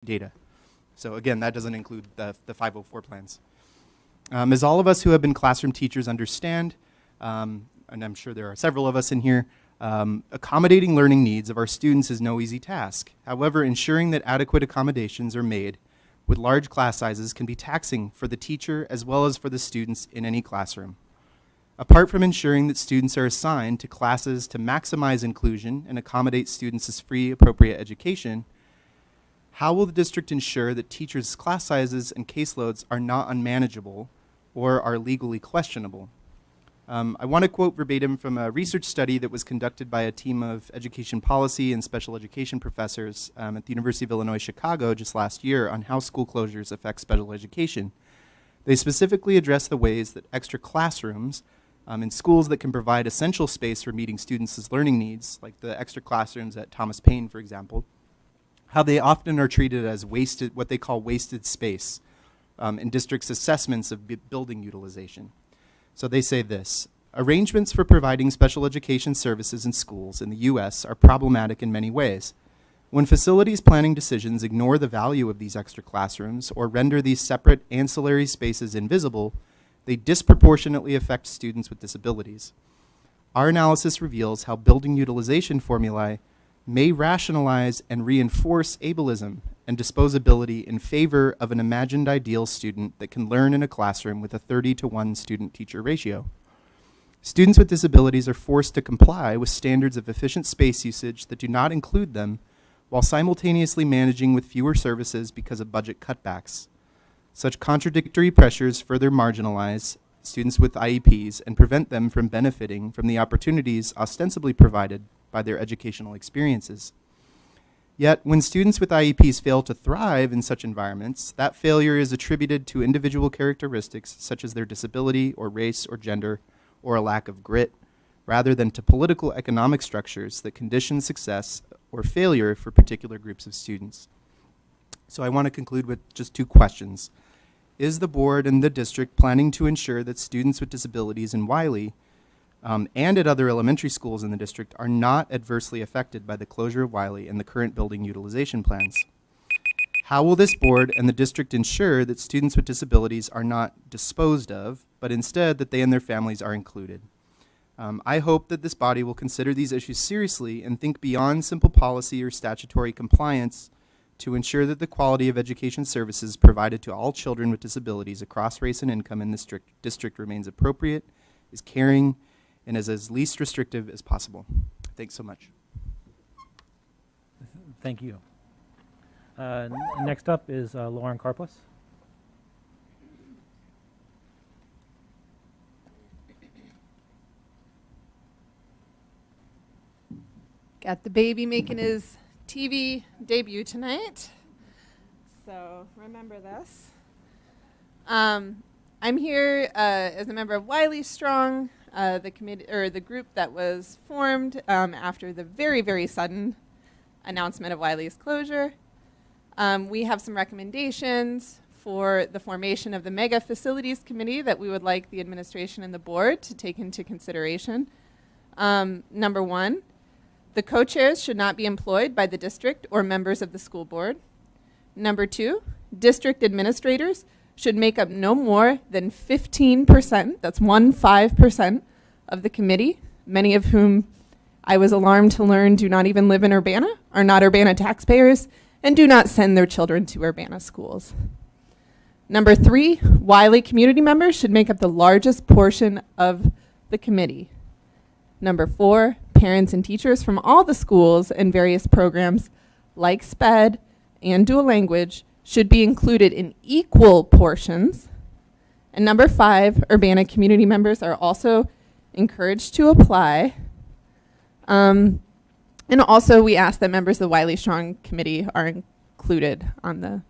data. So again, that doesn't include the 504 plans. As all of us who have been classroom teachers understand, and I'm sure there are several of us in here, accommodating learning needs of our students is no easy task. However, ensuring that adequate accommodations are made with large class sizes can be taxing for the teacher as well as for the students in any classroom. Apart from ensuring that students are assigned to classes to maximize inclusion and accommodate students' free, appropriate education, how will the district ensure that teachers' class sizes and caseloads are not unmanageable or are legally questionable? I want to quote verbatim from a research study that was conducted by a team of education policy and special education professors at the University of Illinois Chicago just last year on how school closures affect special education. They specifically addressed the ways that extra classrooms in schools that can provide essential space for meeting students' learning needs, like the extra classrooms at Thomas Paine, for example, how they often are treated as wasted, what they call wasted space in districts' assessments of building utilization. So they say this: arrangements for providing special education services in schools in the U.S. are problematic in many ways. When facilities planning decisions ignore the value of these extra classrooms or render these separate ancillary spaces invisible, they disproportionately affect students with disabilities. Our analysis reveals how building utilization formulae may rationalize and reinforce ableism and disposability in favor of an imagined ideal student that can learn in a classroom with a 30-to-1 student-teacher ratio. Students with disabilities are forced to comply with standards of efficient space usage that do not include them, while simultaneously managing with fewer services because of budget cutbacks. Such contradictory pressures further marginalize students with IEPs and prevent them from benefiting from the opportunities ostensibly provided by their educational experiences. Yet, when students with IEPs fail to thrive in such environments, that failure is attributed to individual characteristics such as their disability or race or gender or a lack of grit, rather than to political economic structures that condition success or failure for particular groups of students. So I want to conclude with just two questions. Is the board and the district planning to ensure that students with disabilities in Wiley and at other elementary schools in the district are not adversely affected by the closure of Wiley and the current building utilization plans? How will this board and the district ensure that students with disabilities are not disposed of, but instead that they and their families are included? I hope that this body will consider these issues seriously and think beyond simple policy or statutory compliance to ensure that the quality of education services provided to all children with disabilities across race and income in this district remains appropriate, is caring, and is as least restrictive as possible. Thanks so much. Thank you. Next up is Lauren Karpus. Got the baby making his TV debut tonight, so remember this. I'm here as a member of Wiley Strong, the committee or the group that was formed after the very, very sudden announcement of Wiley's closure. We have some recommendations for the formation of the Mega Facilities Committee that we would like the administration and the board to take into consideration. Number one, the co-chairs should not be employed by the district or members of the school board. Number two, district administrators should make up no more than 15%, that's 15% of the committee, many of whom I was alarmed to learn do not even live in Urbana, are not Urbana taxpayers, and do not send their children to Urbana schools. Number three, Wiley community members should make up the largest portion of the committee. Number four, parents and teachers from all the schools and various programs like SPED and dual language should be included in equal portions. And number five, Urbana community members are also encouraged to apply. And also we ask that members of the Wiley Strong Committee are included on the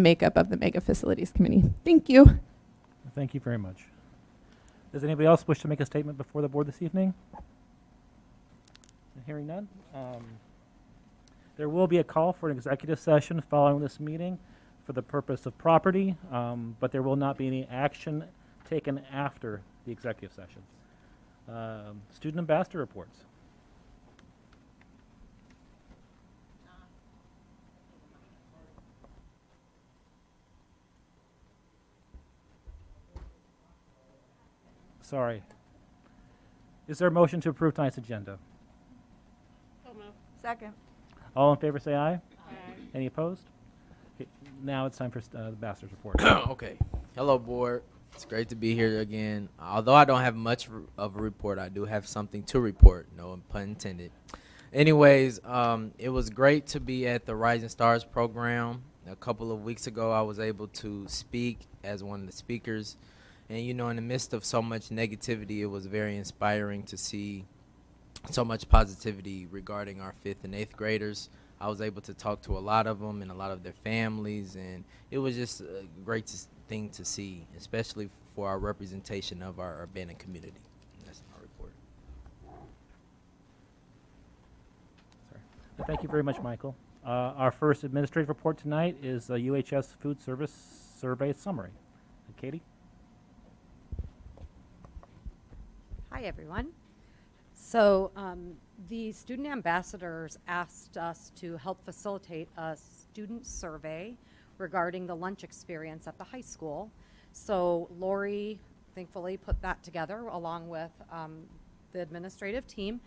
makeup of the Mega Facilities Committee. Thank you. Thank you very much. Does anybody else wish to make a statement before the board this evening? Hearing none. There will be a call for an executive session following this meeting for the purpose of property, but there will not be any action taken after the executive session. Student ambassador reports. sorry. Is there a motion to approve tonight's agenda? Second. All in favor say aye. Aye. Any opposed? Okay, now it's time for the ambassador's report. Okay. Hello, board. It's great to be here again. Although I don't have much of a report, I do have something to report. No pun intended. Anyways, it was great to be at the Rising Stars program. A couple of weeks ago, I was able to speak as one of the speakers. And, you know, in the midst of so much negativity, it was very inspiring to see so much positivity regarding our 5th and 8th graders. I was able to talk to a lot of them and a lot of their families, and it was just a great thing to see, especially for our representation of our Urbana community. And that's my report. Sorry. Well, thank you very much, Michael. Our first administrative report tonight is the UHS Food Service Survey Summary. Katie? Hi, everyone. So the student ambassadors asked us to help facilitate a student survey regarding the lunch experience at the high school. So Lori thankfully put that together along with the administrative team,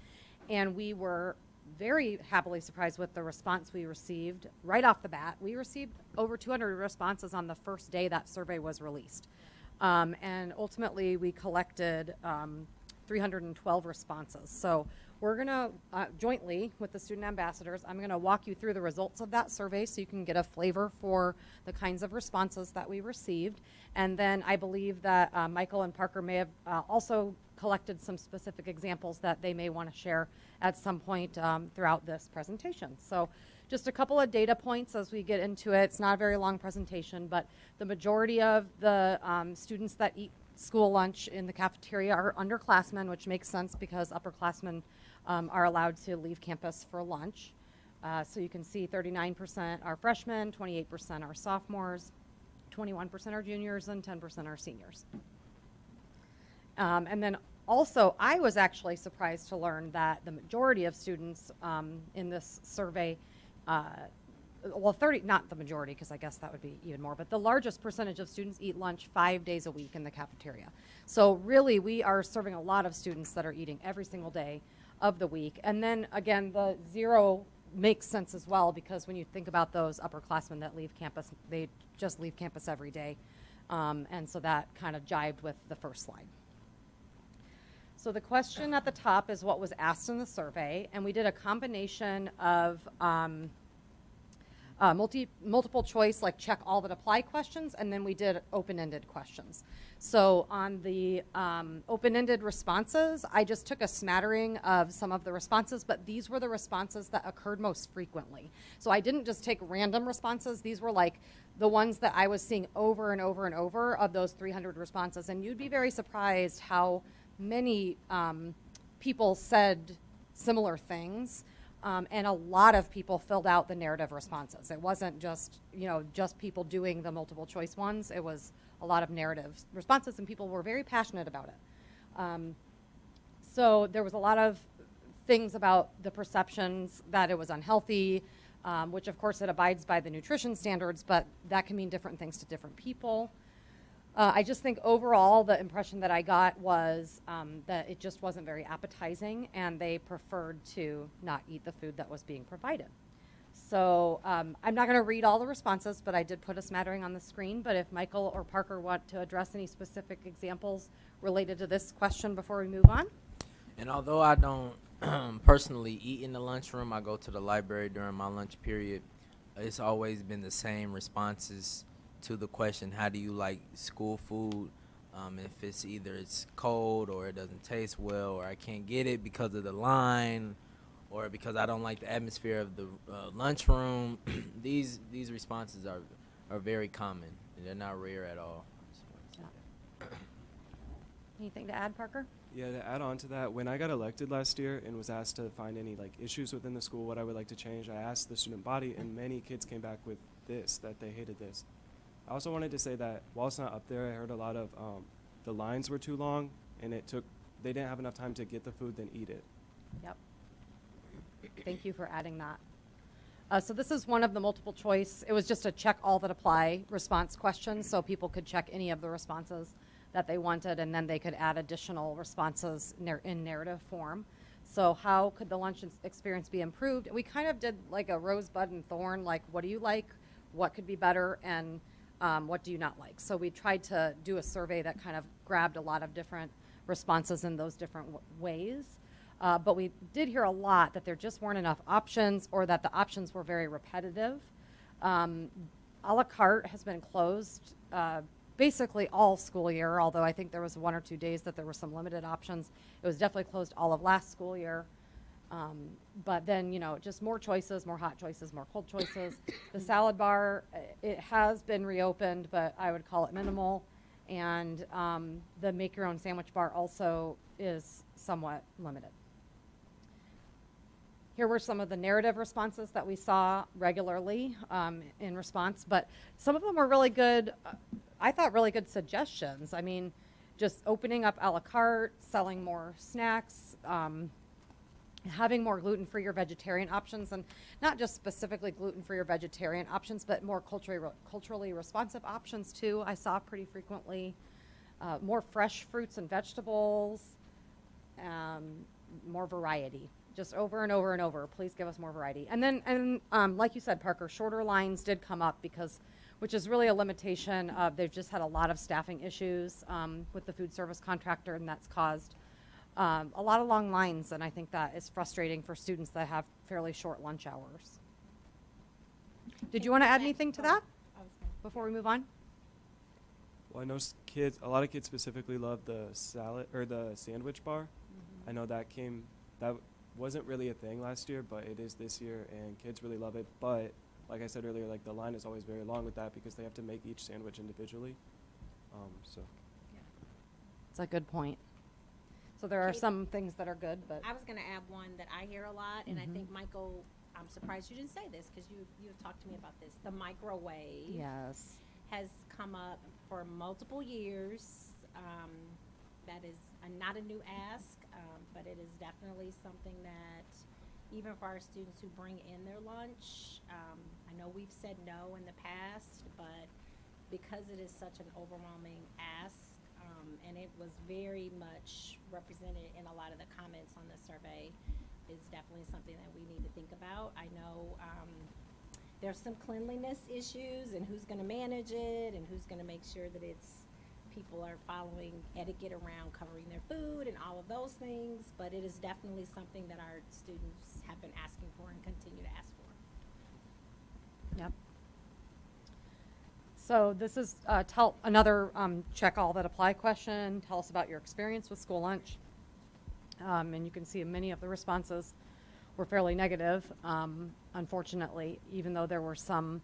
and we were very happily surprised with the response we received right off the bat. We received over 200 responses on the first day that survey was released. And ultimately we collected 312 responses. So we're going to jointly with the student ambassadors, I'm going to walk you through the results of that survey so you can get a flavor for the kinds of responses that we received. And then I believe that Michael and Parker may have also collected some specific examples that they may want to share at some point throughout this presentation. So just a couple of data points as we get into it. It's not a very long presentation, but the majority of the students that eat school lunch in the cafeteria are underclassmen, which makes sense because upperclassmen are allowed to leave campus for lunch. So you can see 39% are freshmen, 28% are sophomores, 21% are juniors, and 10% are seniors. And then also, I was actually surprised to learn that the majority of students in this survey, well, not the majority, because I guess that would be even more, but the largest percentage of students eat lunch 5 days a week in the cafeteria. So really, we are serving a lot of students that are eating every single day of the week. And then again, the zero makes sense as well, because when you think about those upperclassmen that leave campus, they just leave campus every day. And so that kind of jived with the first slide. So the question at the top is what was asked in the survey, and we did a combination of multiple choice, like check all that apply questions, and then we did open-ended questions. So on the open-ended responses, I just took a smattering of some of the responses, but these were the responses that occurred most frequently. So I didn't just take random responses. These were like the ones that I was seeing over and over and over of those 300 responses, and you'd be very surprised how many people said similar things. And a lot of people filled out the narrative responses. It wasn't just, just people doing the multiple choice ones. It was a lot of narrative responses, and people were very passionate about it. So there was a lot of things about the perceptions that it was unhealthy, which of course it abides by the nutrition standards, but that can mean different things to different people. I just think overall the impression that I got was that it just wasn't very appetizing, and they preferred to not eat the food that was being provided. So I'm not going to read all the responses, but I did put a smattering on the screen. But if Michael or Parker want to address any specific examples related to this question before we move on. And although I don't personally eat in the lunchroom, I go to the library during my lunch period. It's always been the same responses to the question, how do you like school food? If it's either it's cold or it doesn't taste well, or I can't get it because of the line, or because I don't like the atmosphere of the lunchroom. These responses are very common, and they're not rare at all. Yeah. Anything to add, Parker? Yeah, to add on to that, when I got elected last year and was asked to find any issues within the school, what I would like to change, I asked the student body, and many kids came back with this, that they hated this. I also wanted to say that while it's not up there, I heard a lot of the lines were too long, and they didn't have enough time to get the food, then eat it. Yep. Thank you for adding that. So this is one of the multiple choice. It was just a check all that apply response questions, so people could check any of the responses that they wanted, and then they could add additional responses in narrative form. So how could the lunch experience be improved? We kind of did like a rosebud and thorn, like what do you like, what could be better, and what do you not like? So we tried to do a survey that kind of grabbed a lot of different responses in those different ways. But we did hear a lot that there just weren't enough options, or that the options were very repetitive. A la carte has been closed basically all school year, although I think there was 1 or 2 days that there were some limited options. It was definitely closed all of last school year. But then, you know, just more choices, more hot choices, more cold choices. The salad bar, it has been reopened, but I would call it minimal. And the make your own sandwich bar also is somewhat limited. Here were some of the narrative responses that we saw regularly in response, but some of them were really good, I thought really good suggestions. I mean, just opening up a la carte, selling more snacks, having more gluten-free or vegetarian options, and not just specifically gluten-free or vegetarian options, but more culturally responsive options too, I saw pretty frequently. More fresh fruits and vegetables, more variety. Just over and over and over. Please give us more variety. And then, like you said, Parker, shorter lines did come up which is really a limitation of, they've just had a lot of staffing issues with the food service contractor, and that's caused a lot of long lines, and I think that is frustrating for students that have fairly short lunch hours. Did you want to add anything to that before we move on? Well, I know a lot of kids specifically love the salad or the sandwich bar. I know that wasn't really a thing last year, but it is this year, and kids really love it. But like I said earlier, like the line is always very long with that because they have to make each sandwich individually. It's a good point. So there are some things that are good, but I was going to add one that I hear a lot, and I think, Michael, I'm surprised you didn't say this because you have talked to me about this. The microwave yes, has come up for multiple years. That is not a new ask, but it is definitely something that even for our students who bring in their lunch, I know we've said no in the past, but because it is such an overwhelming ask, and it was very much represented in a lot of the comments on the survey, is definitely something that we need to think about. I know there's some cleanliness issues and who's going to manage it and who's going to make sure that people are following etiquette around covering their food and all of those things, but it is definitely something that our students have been asking for and continue to ask for. yep. So this is another check all that apply question. Tell us about your experience with school lunch. And you can see many of the responses were fairly negative, unfortunately, even though there were some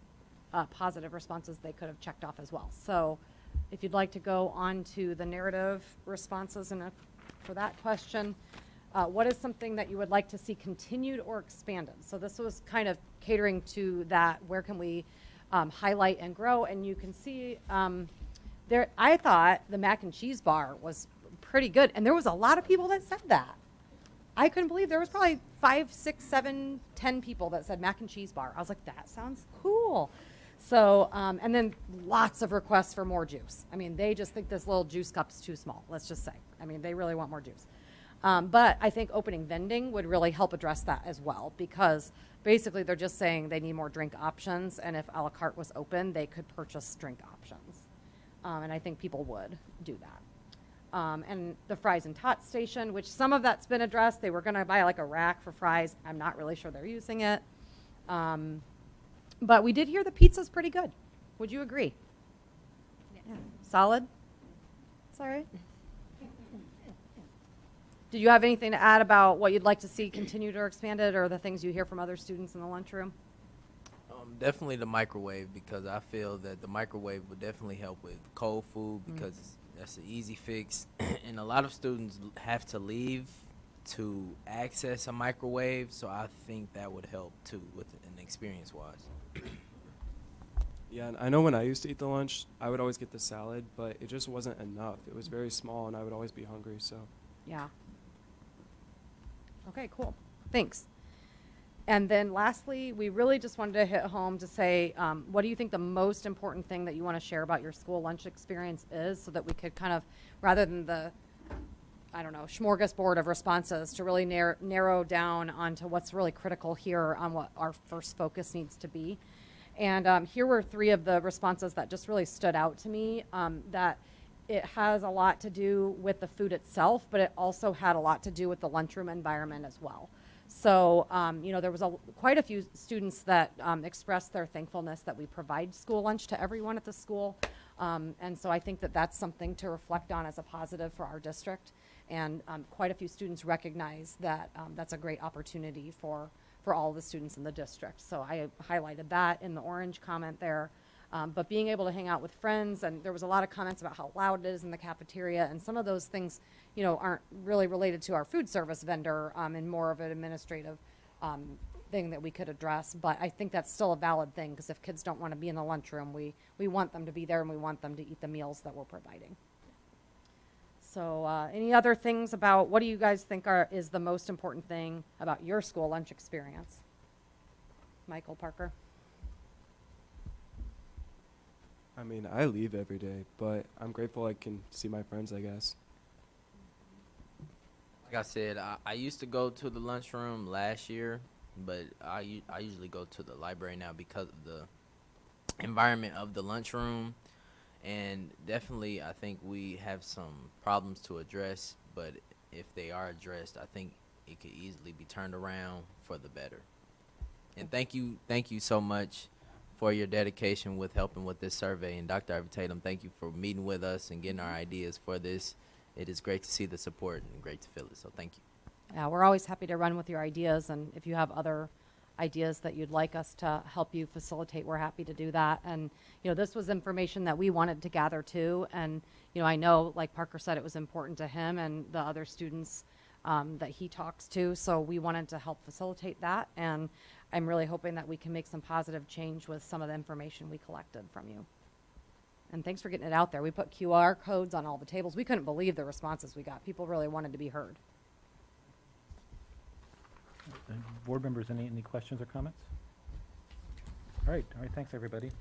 positive responses they could have checked off as well. So if you'd like to go on to the narrative responses for that question, what is something that you would like to see continued or expanded? So this was kind of catering to that, where can we highlight and grow? And you can see there, I thought the mac and cheese bar was pretty good, and there was a lot of people that said that. I couldn't believe there was probably 5, 6, 7, 10 people that said mac and cheese bar. I was like, that sounds cool. So, and then lots of requests for more juice. I mean, they just think this little juice cup's too small, let's just say. I mean, they really want more juice. But I think opening vending would really help address that as well, because basically they're just saying they need more drink options, and if a la carte was open, they could purchase drink options. And I think people would do that. And the fries and tots station, which some of that's been addressed. They were going to buy like a rack for fries. I'm not really sure they're using it. But we did hear the pizza's pretty good. Would you agree? Yes. Yeah. Solid? Sorry. Do you have anything to add about what you'd like to see continued or expanded, or the things you hear from other students in the lunchroom? Definitely the microwave, because I feel that the microwave would definitely help with cold food, because that's an easy fix. And a lot of students have to leave to access a microwave, so I think that would help too with an experience-wise. Yeah, and I know when I used to eat the lunch, I would always get the salad, but it just wasn't enough. It was very small, and I would always be hungry, so. Yeah. Okay, cool. Thanks. And then lastly, we really just wanted to hit home to say, what do you think the most important thing that you want to share about your school lunch experience is, so that we could kind of, rather than the, I don't know, smorgasbord of responses, to really narrow down onto what's really critical here on what our first focus needs to be. And here were 3 of the responses that just really stood out to me, that it has a lot to do with the food itself, but it also had a lot to do with the lunchroom environment as well. So, you know, there was quite a few students that expressed their thankfulness that we provide school lunch to everyone at the school. And so I think that that's something to reflect on as a positive for our district. And quite a few students recognize that that's a great opportunity for all the students in the district. So I highlighted that in the orange comment there. But being able to hang out with friends, and there was a lot of comments about how loud it is in the cafeteria, and some of those things, you know, aren't really related to our food service vendor, and more of an administrative thing that we could address. But I think that's still a valid thing, because if kids don't want to be in the lunchroom, we want them to be there, and we want them to eat the meals that we're providing. So any other things about, what do you guys think is the most important thing about your school lunch experience? Michael, Parker? I mean, I leave every day, but I'm grateful I can see my friends, I guess. Like I said, I used to go to the lunchroom last year, but I usually go to the library now because of the environment of the lunchroom. And definitely, I think we have some problems to address, but if they are addressed, I think it could easily be turned around for the better. And thank you so much for your dedication with helping with this survey. And Dr. Ivy Tatum, thank you for meeting with us and getting our ideas for this. It is great to see the support and great to feel it, so thank you. Yeah, we're always happy to run with your ideas, and if you have other ideas that you'd like us to help you facilitate, we're happy to do that. And, you know, this was information that we wanted to gather too, and, you know, I know, like Parker said, it was important to him and the other students that he talks to, so we wanted to help facilitate that, and I'm really hoping that we can make some positive change with some of the information we collected from you. And thanks for getting it out there. We put QR codes on all the tables. We couldn't believe the responses we got. People really wanted to be heard. Board members, any questions or comments? All right, thanks everybody.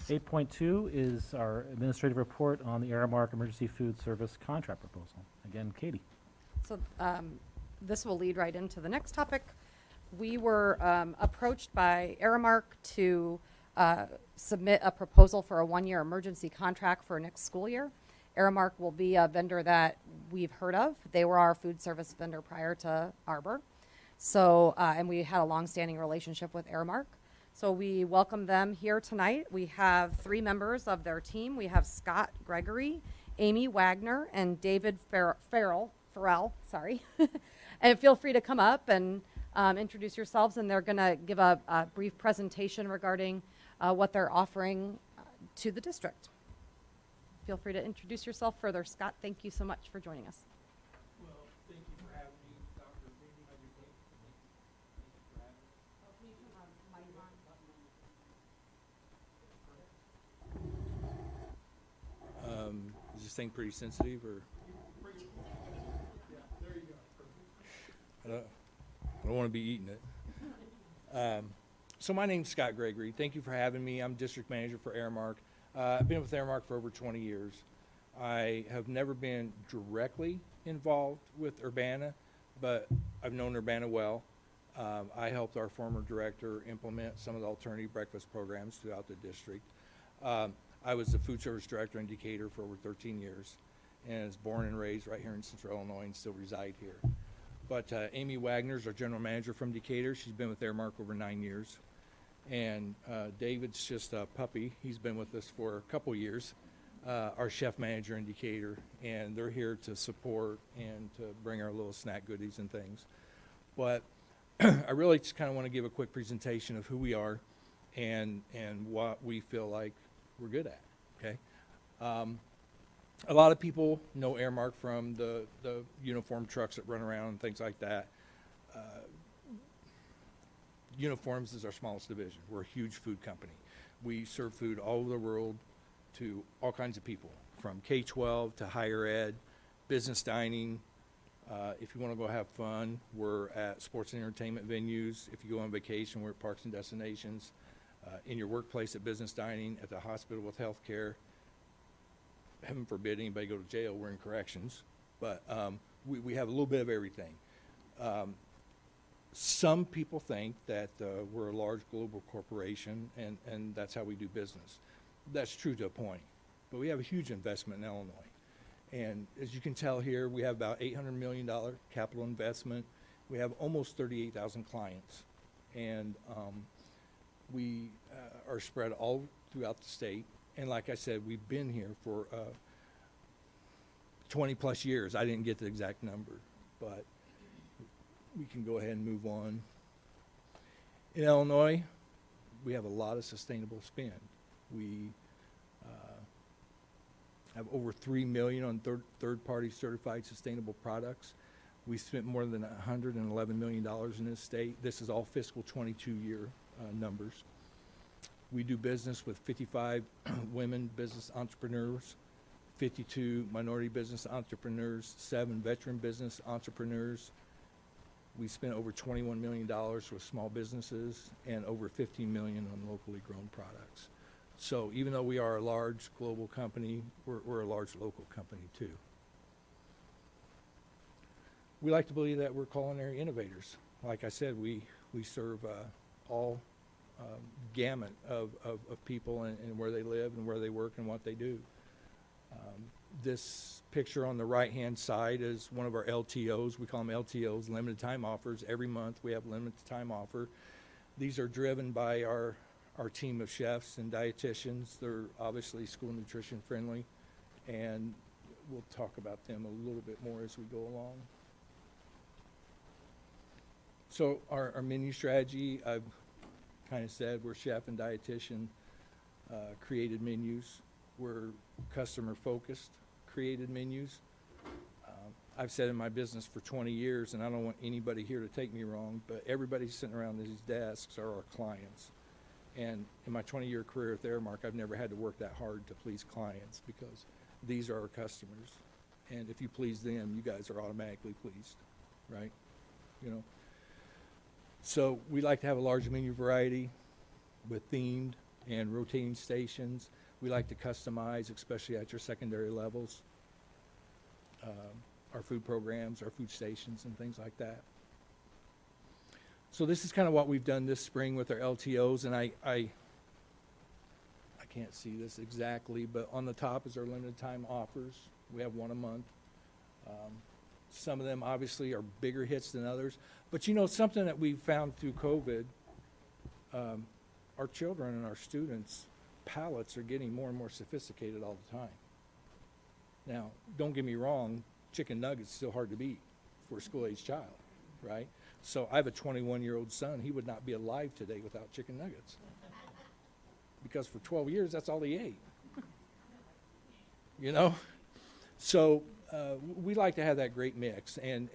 8.2 is our administrative report on the Aramark Emergency Food Service contract proposal. Again, Katie. So this will lead right into the next topic. We were approached by Aramark to submit a proposal for a 1-year emergency contract for next school year. Aramark will be a vendor that we've heard of. They were our food service vendor prior to Arbor. So, and we had a long-standing relationship with Aramark. So we welcome them here tonight. We have 3 members of their team. We have Scott Gregory, Amy Wagner, and David Farrell, sorry. And feel free to come up and introduce yourselves, and they're going to give a brief presentation regarding what they're offering to the district. Feel free to introduce yourself further. Scott, thank you so much for joining us. Well, thank you for having me, Dr. Brady. Thank you for having me. Is this thing pretty sensitive, or? Yeah, there you go. I don't want to be eating it. So my name's Scott Gregory. Thank you for having me. I'm district manager for Aramark. I've been with Aramark for over 20 years. I have never been directly involved with Urbana, but I've known Urbana well. I helped our former director implement some of the alternative breakfast programs throughout the district. I was the food service director in Decatur for over 13 years, and was born and raised right here in Central Illinois and still reside here. But Amy Wagner is our general manager from Decatur. She's been with Aramark over 9 years. And David's just a puppy. He's been with us for a couple years, our chef manager in Decatur. And they're here to support and to bring our little snack goodies and things. But I really just kind of want to give a quick presentation of who we are and what we feel like we're good at, okay? A lot of people know Aramark from the uniform trucks that run around and things like that. Uniforms is our smallest division. We're a huge food company. We serve food all over the world to all kinds of people, from K-12 to higher ed, business dining, If you want to go have fun, we're at sports and entertainment venues. If you go on vacation, we're at parks and destinations. In your workplace at business dining, at the hospital with health care. Heaven forbid anybody go to jail, we're in corrections. But we have a little bit of everything. Some people think that we're a large global corporation and that's how we do business. That's true to a point. But we have a huge investment in Illinois. And as you can tell here, we have about $800 million capital investment. We have almost 38,000 clients. And we are spread all throughout the state. And like I said, we've been here for 20 plus years. I didn't get the exact number, but we can go ahead and move on. In Illinois, we have a lot of sustainable spend. We have over 3 million on third-party certified sustainable products. We spent more than $111 million in this state. This is all fiscal 22 year numbers. We do business with 55 women business entrepreneurs, 52 minority business entrepreneurs, 7 veteran business entrepreneurs. We spent over $21 million with small businesses and over $15 million on locally grown products. So even though we are a large global company, we're a large local company too. We like to believe that we're culinary innovators. Like I said, we serve all gamut of people and where they live and where they work and what they do. This picture on the right-hand side is one of our LTOs. We call them LTOs, limited time offers. Every month we have limited time offer. These are driven by our team of chefs and dietitians. They're obviously school nutrition friendly, and we'll talk about them a little bit more as we go along. So our menu strategy, I've kind of said we're chef and dietitian created menus. We're customer focused created menus. I've said in my business for 20 years, and I don't want anybody here to take me wrong, but everybody sitting around these desks are our clients. And in my 20-year career at Aramark, I've never had to work that hard to please clients because these are our customers. And if you please them, you guys are automatically pleased, right? You know. So we like to have a large menu variety with themed and rotating stations. We like to customize, especially at your secondary levels, our food programs, our food stations, and things like that. So this is kind of what we've done this spring with our LTOs, and I can't see this exactly, but on the top is our limited time offers. We have one a month. Some of them obviously are bigger hits than others, but you know, something that we found through COVID, our children and our students' palates are getting more and more sophisticated all the time. Now, don't get me wrong, chicken nuggets still hard to beat for a school-age child, right? So I have a 21-year-old son. He would not be alive today without chicken nuggets. Because for 12 years, that's all he ate. You know? So we like to have that great mix. And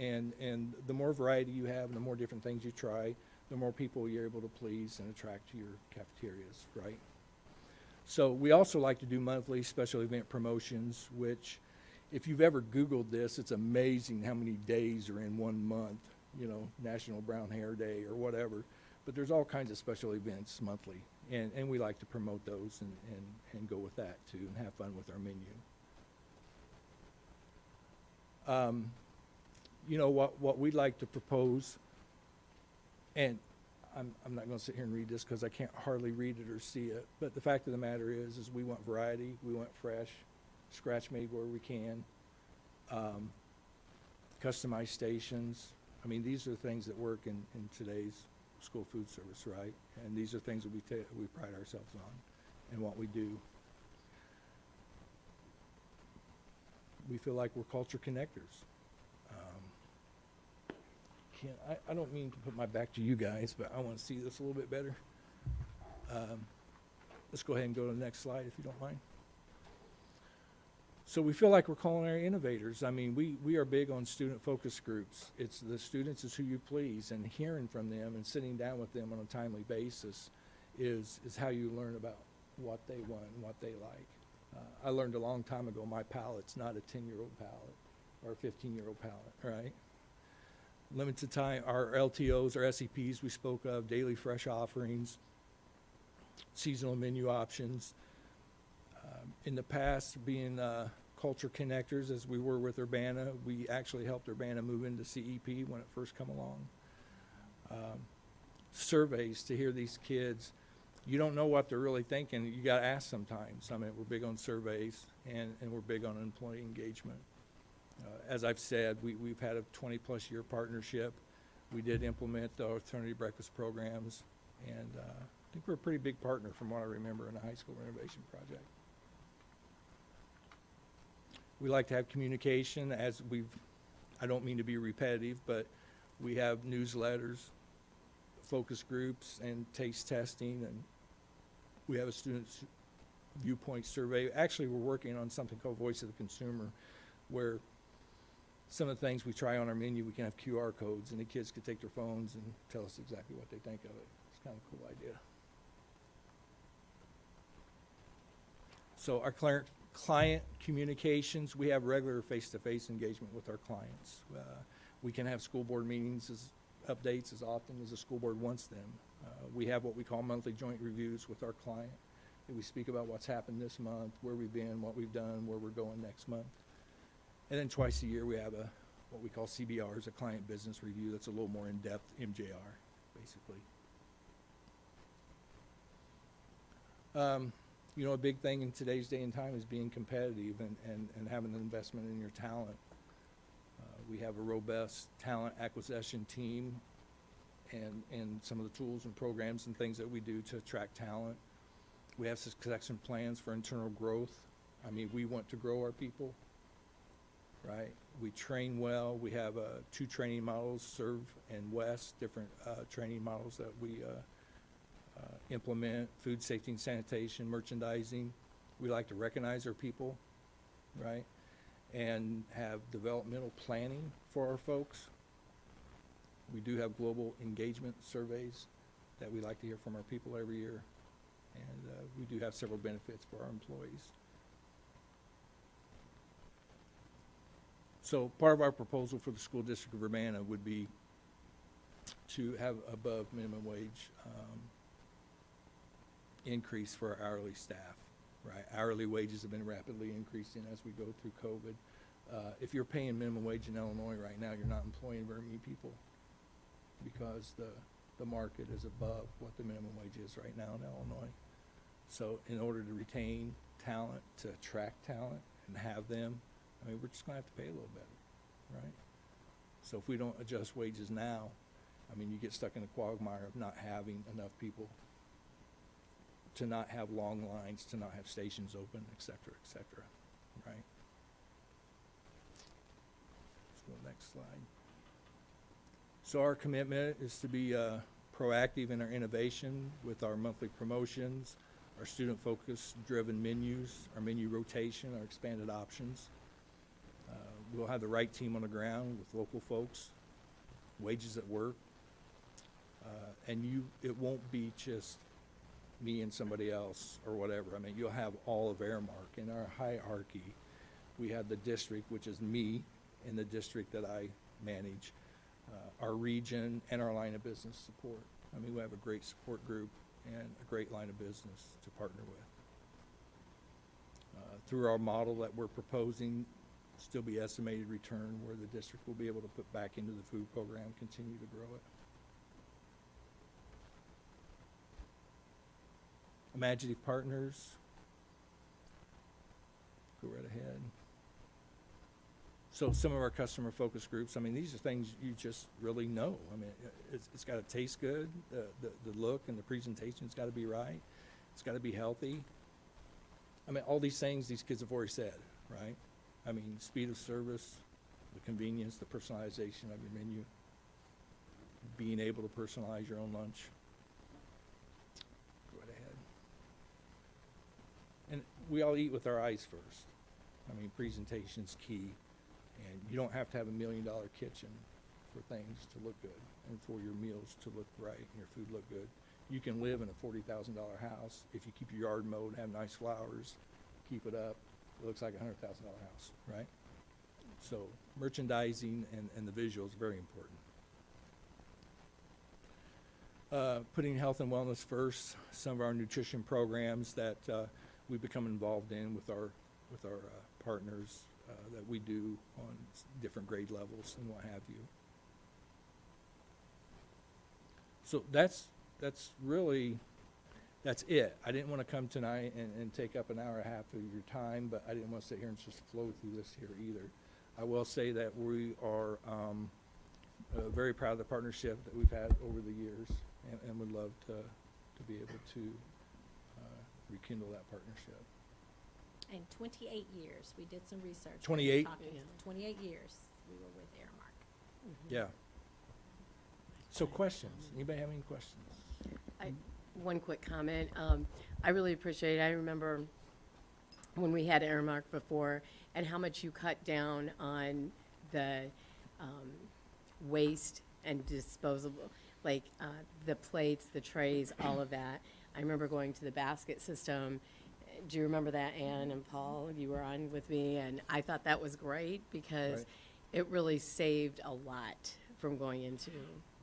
the more variety you have and the more different things you try, the more people you're able to please and attract to your cafeterias, right? So we also like to do monthly special event promotions, which if you've ever Googled this, it's amazing how many days are in one month. You know, National Brown Hair Day or whatever. But there's all kinds of special events monthly. And we like to promote those and go with that too and have fun with our menu. You know, what we'd like to propose, and I'm not going to sit here and read this because I can't hardly read it or see it, but the fact of the matter is we want variety, we want fresh, scratch made where we can, customized stations. I mean, these are things that work in today's school food service, right? And these are things that we pride ourselves on and what we do. We feel like we're culture connectors. I don't mean to put my back to you guys, but I want to see this a little bit better. Let's go ahead and go to the next slide if you don't mind. So we feel like we're culinary innovators. I mean, we are big on student focus groups. It's the students is who you please, and hearing from them and sitting down with them on a timely basis is how you learn about what they want and what they like. I learned a long time ago my palate's not a 10-year-old palate or a 15-year-old palate, right? limited time, our LTOs, our SEPs we spoke of, daily fresh offerings, seasonal menu options. In the past, being culture connectors, as we were with Urbana, we actually helped Urbana move into CEP when it first come along. Surveys to hear these kids, you don't know what they're really thinking. You got to ask sometimes. I mean, we're big on surveys, and we're big on employee engagement. As I've said, we've had a 20-plus year partnership. We did implement the alternative breakfast programs, and I think we're a pretty big partner from what I remember in the high school renovation project. We like to have communication as I don't mean to be repetitive, but we have newsletters, focus groups, and taste testing, and we have a student's viewpoint survey. Actually, we're working on something called Voice of the Consumer, where some of the things we try on our menu, we can have QR codes, and the kids could take their phones and tell us exactly what they think of it. It's kind of a cool idea. So our client communications, we have regular face-to-face engagement with our clients. We can have school board meetings updates as often as the school board wants them. We have what we call monthly joint reviews with our client. We speak about what's happened this month, where we've been, what we've done, where we're going next month. And then twice a year we have what we call CBRs, a client business review. That's a little more in-depth MJR, basically. You know, a big thing in today's day and time is being competitive and having an investment in your talent. We have a robust talent acquisition team and some of the tools and programs and things that we do to attract talent. We have succession plans for internal growth. I mean, we want to grow our people, right? We train well. We have 2 training models, Serve and West, different training models that we implement, food safety and sanitation, merchandising. We like to recognize our people, right? And have developmental planning for our folks. We do have global engagement surveys that we like to hear from our people every year. And we do have several benefits for our employees. So part of our proposal for the school district of Urbana would be to have above minimum wage increase for our hourly staff, right? Hourly wages have been rapidly increasing as we go through COVID. If you're paying minimum wage in Illinois right now, you're not employing very many people because the market is above what the minimum wage is right now in Illinois. So in order to retain talent, to attract talent and have them, I mean, we're just gonna have to pay a little better, right? So if we don't adjust wages now, I mean, you get stuck in a quagmire of not having enough people, to not have long lines, to not have stations open, et cetera, right? Let's go to the next slide. So our commitment is to be proactive in our innovation with our monthly promotions, our student-focused driven menus, our menu rotation, our expanded options. We'll have the right team on the ground with local folks, wages at work, and it won't be just me and somebody else or whatever. I mean, you'll have all of Airmark. In our hierarchy, we have the district, which is me, and the district that I manage, our region, and our line of business support. I mean, we have a great support group and a great line of business to partner with. Through our model that we're proposing, still be estimated return where the district will be able to put back into the food program, continue to grow it. Imaginative partners, go right ahead. So some of our customer focus groups, I mean, these are things you just really know. I mean, it's got to taste good, the look and the presentation's got to be right, it's got to be healthy. I mean, all these things these kids have already said, right? I mean, speed of service, the convenience, the personalization of your menu, being able to personalize your own lunch. Go right ahead. And we all eat with our eyes first. I mean, presentation's key. And you don't have to have $1 million kitchen for things to look good and for your meals to look right and your food look good. You can live in a $40,000 house if you keep your yard mowed, have nice flowers, keep it up. It looks like a $100,000 house, right? So merchandising and the visual is very important. putting health and wellness first. Some of our nutrition programs that we become involved in with our partners that we do on different grade levels and what have you. So that's really, that's it. I didn't want to come tonight and take up an hour and a half of your time, but I didn't want to sit here and just flow through this here either. I will say that we are very proud of the partnership that we've had over the years, and would love to be able to rekindle that partnership. In 28 years, we did some research. 28? 28 years we were with Aramark. Yeah. So questions? Anybody have any questions? One quick comment. I really appreciate it. I remember when we had Aramark before and how much you cut down on the waste and disposable, like the plates, the trays, all of that. I remember going to the basket system. Do you remember that, Ann and Paul? You were on with me, and I thought that was great because Right. it really saved a lot from going into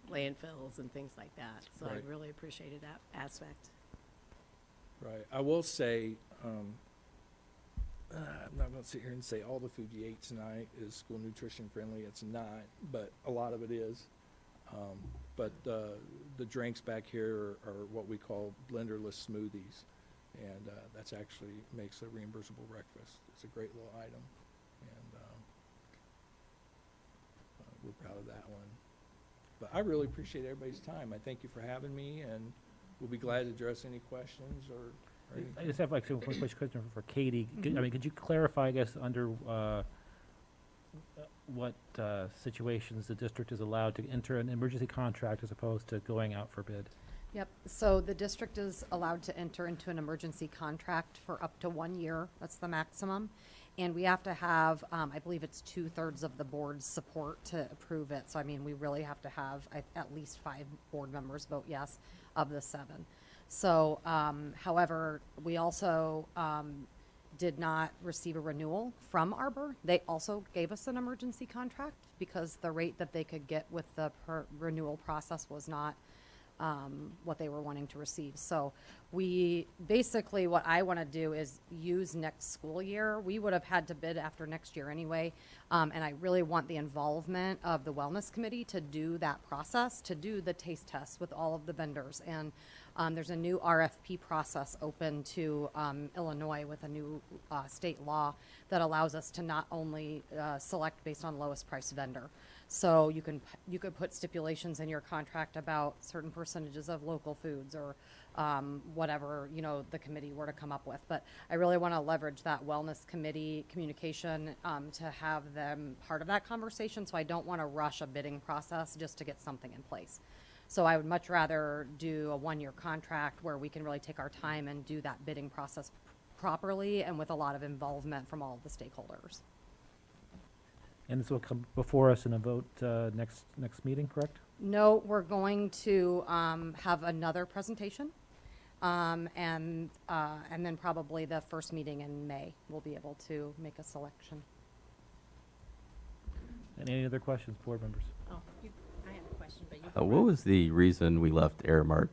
landfills and things like that. So Right. I really appreciated that aspect. Right. I will say, I'm not going to sit here and say all the food you ate tonight is school nutrition friendly. It's not, but a lot of it is. But the drinks back here are what we call blenderless smoothies. And that's actually makes a reimbursable breakfast. It's a great little item. And we're proud of that one. But I really appreciate everybody's time. I thank you for having me, and we'll be glad to address any questions or I anything. just have like one quick question for Katie. I mean, could you clarify, I guess, under what situations the district is allowed to enter an emergency contract as opposed to going out for bid? Yep, so the district is allowed to enter into an emergency contract for up to 1 year, that's the maximum. And we have to have, I believe it's 2/3 of the board's support to approve it. So I mean, we really have to have at least 5 board members vote yes of the 7. So, however, we also did not receive a renewal from Arbor. They also gave us an emergency contract because the rate that they could get with the renewal process was not what they were wanting to receive. So we basically, what I want to do is use next school year. We would have had to bid after next year anyway. And I really want the involvement of the wellness committee to do that process, to do the taste tests with all of the vendors. And there's a new RFP process open to Illinois with a new state law that allows us to not only select based on lowest price vendor. So you could put stipulations in your contract about certain percentages of local foods or whatever, you know, the committee were to come up with. But I really want to leverage that wellness committee communication to have them part of that conversation. So I don't want to rush a bidding process just to get something in place. So I would much rather do a 1-year contract where we can really take our time and do that bidding process properly and with a lot of involvement from all of the stakeholders. And this will come before us in a vote next meeting, correct? No, we're going to have another presentation, and then probably the first meeting in May, we'll be able to make a selection. And any other questions, board members? Oh, I have a question, but you. What was the reason we left Aramark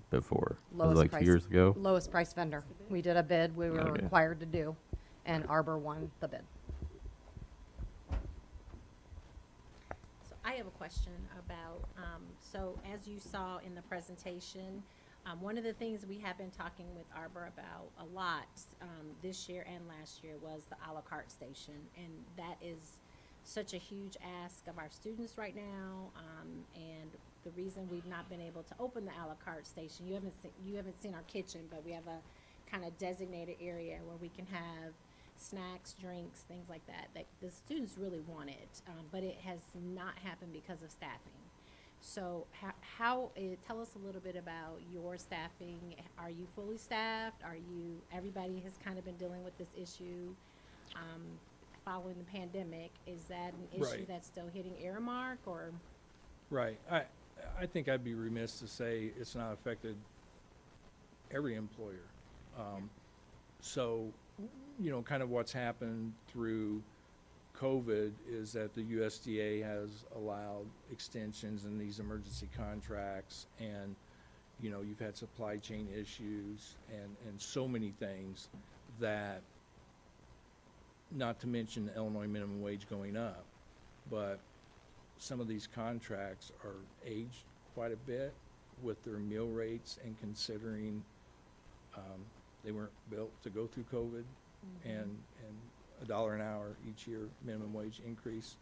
before? Was it Lowest like price- 2 years ago? Lowest price vendor. We did a bid we were Okay. required to do, and Arbor won the bid. So I have a question about, so as you saw in the presentation, one of the things we have been talking with Arbor about a lot this year and last year was the a la carte station. And that is such a huge ask of our students right now. And the reason we've not been able to open the a la carte station, you haven't seen our kitchen, but we have a kind of designated area where we can have snacks, drinks, things like that the students really want it, but it has not happened because of staffing. So tell us a little bit about your staffing. Are you fully staffed? Everybody has kind of been dealing with this issue following the pandemic. Is that an issue Right. that's still hitting Aramark or? Right. I think I'd be remiss to say it's not affected every employer. So, you know, kind of what's happened through COVID is that the USDA has allowed extensions in these emergency contracts, and you know, you've had supply chain issues and so many things that, not to mention the Illinois minimum wage going up, but some of these contracts are aged quite a bit with their meal rates, and considering they weren't built to go through COVID, and $1 an hour each year minimum wage increase.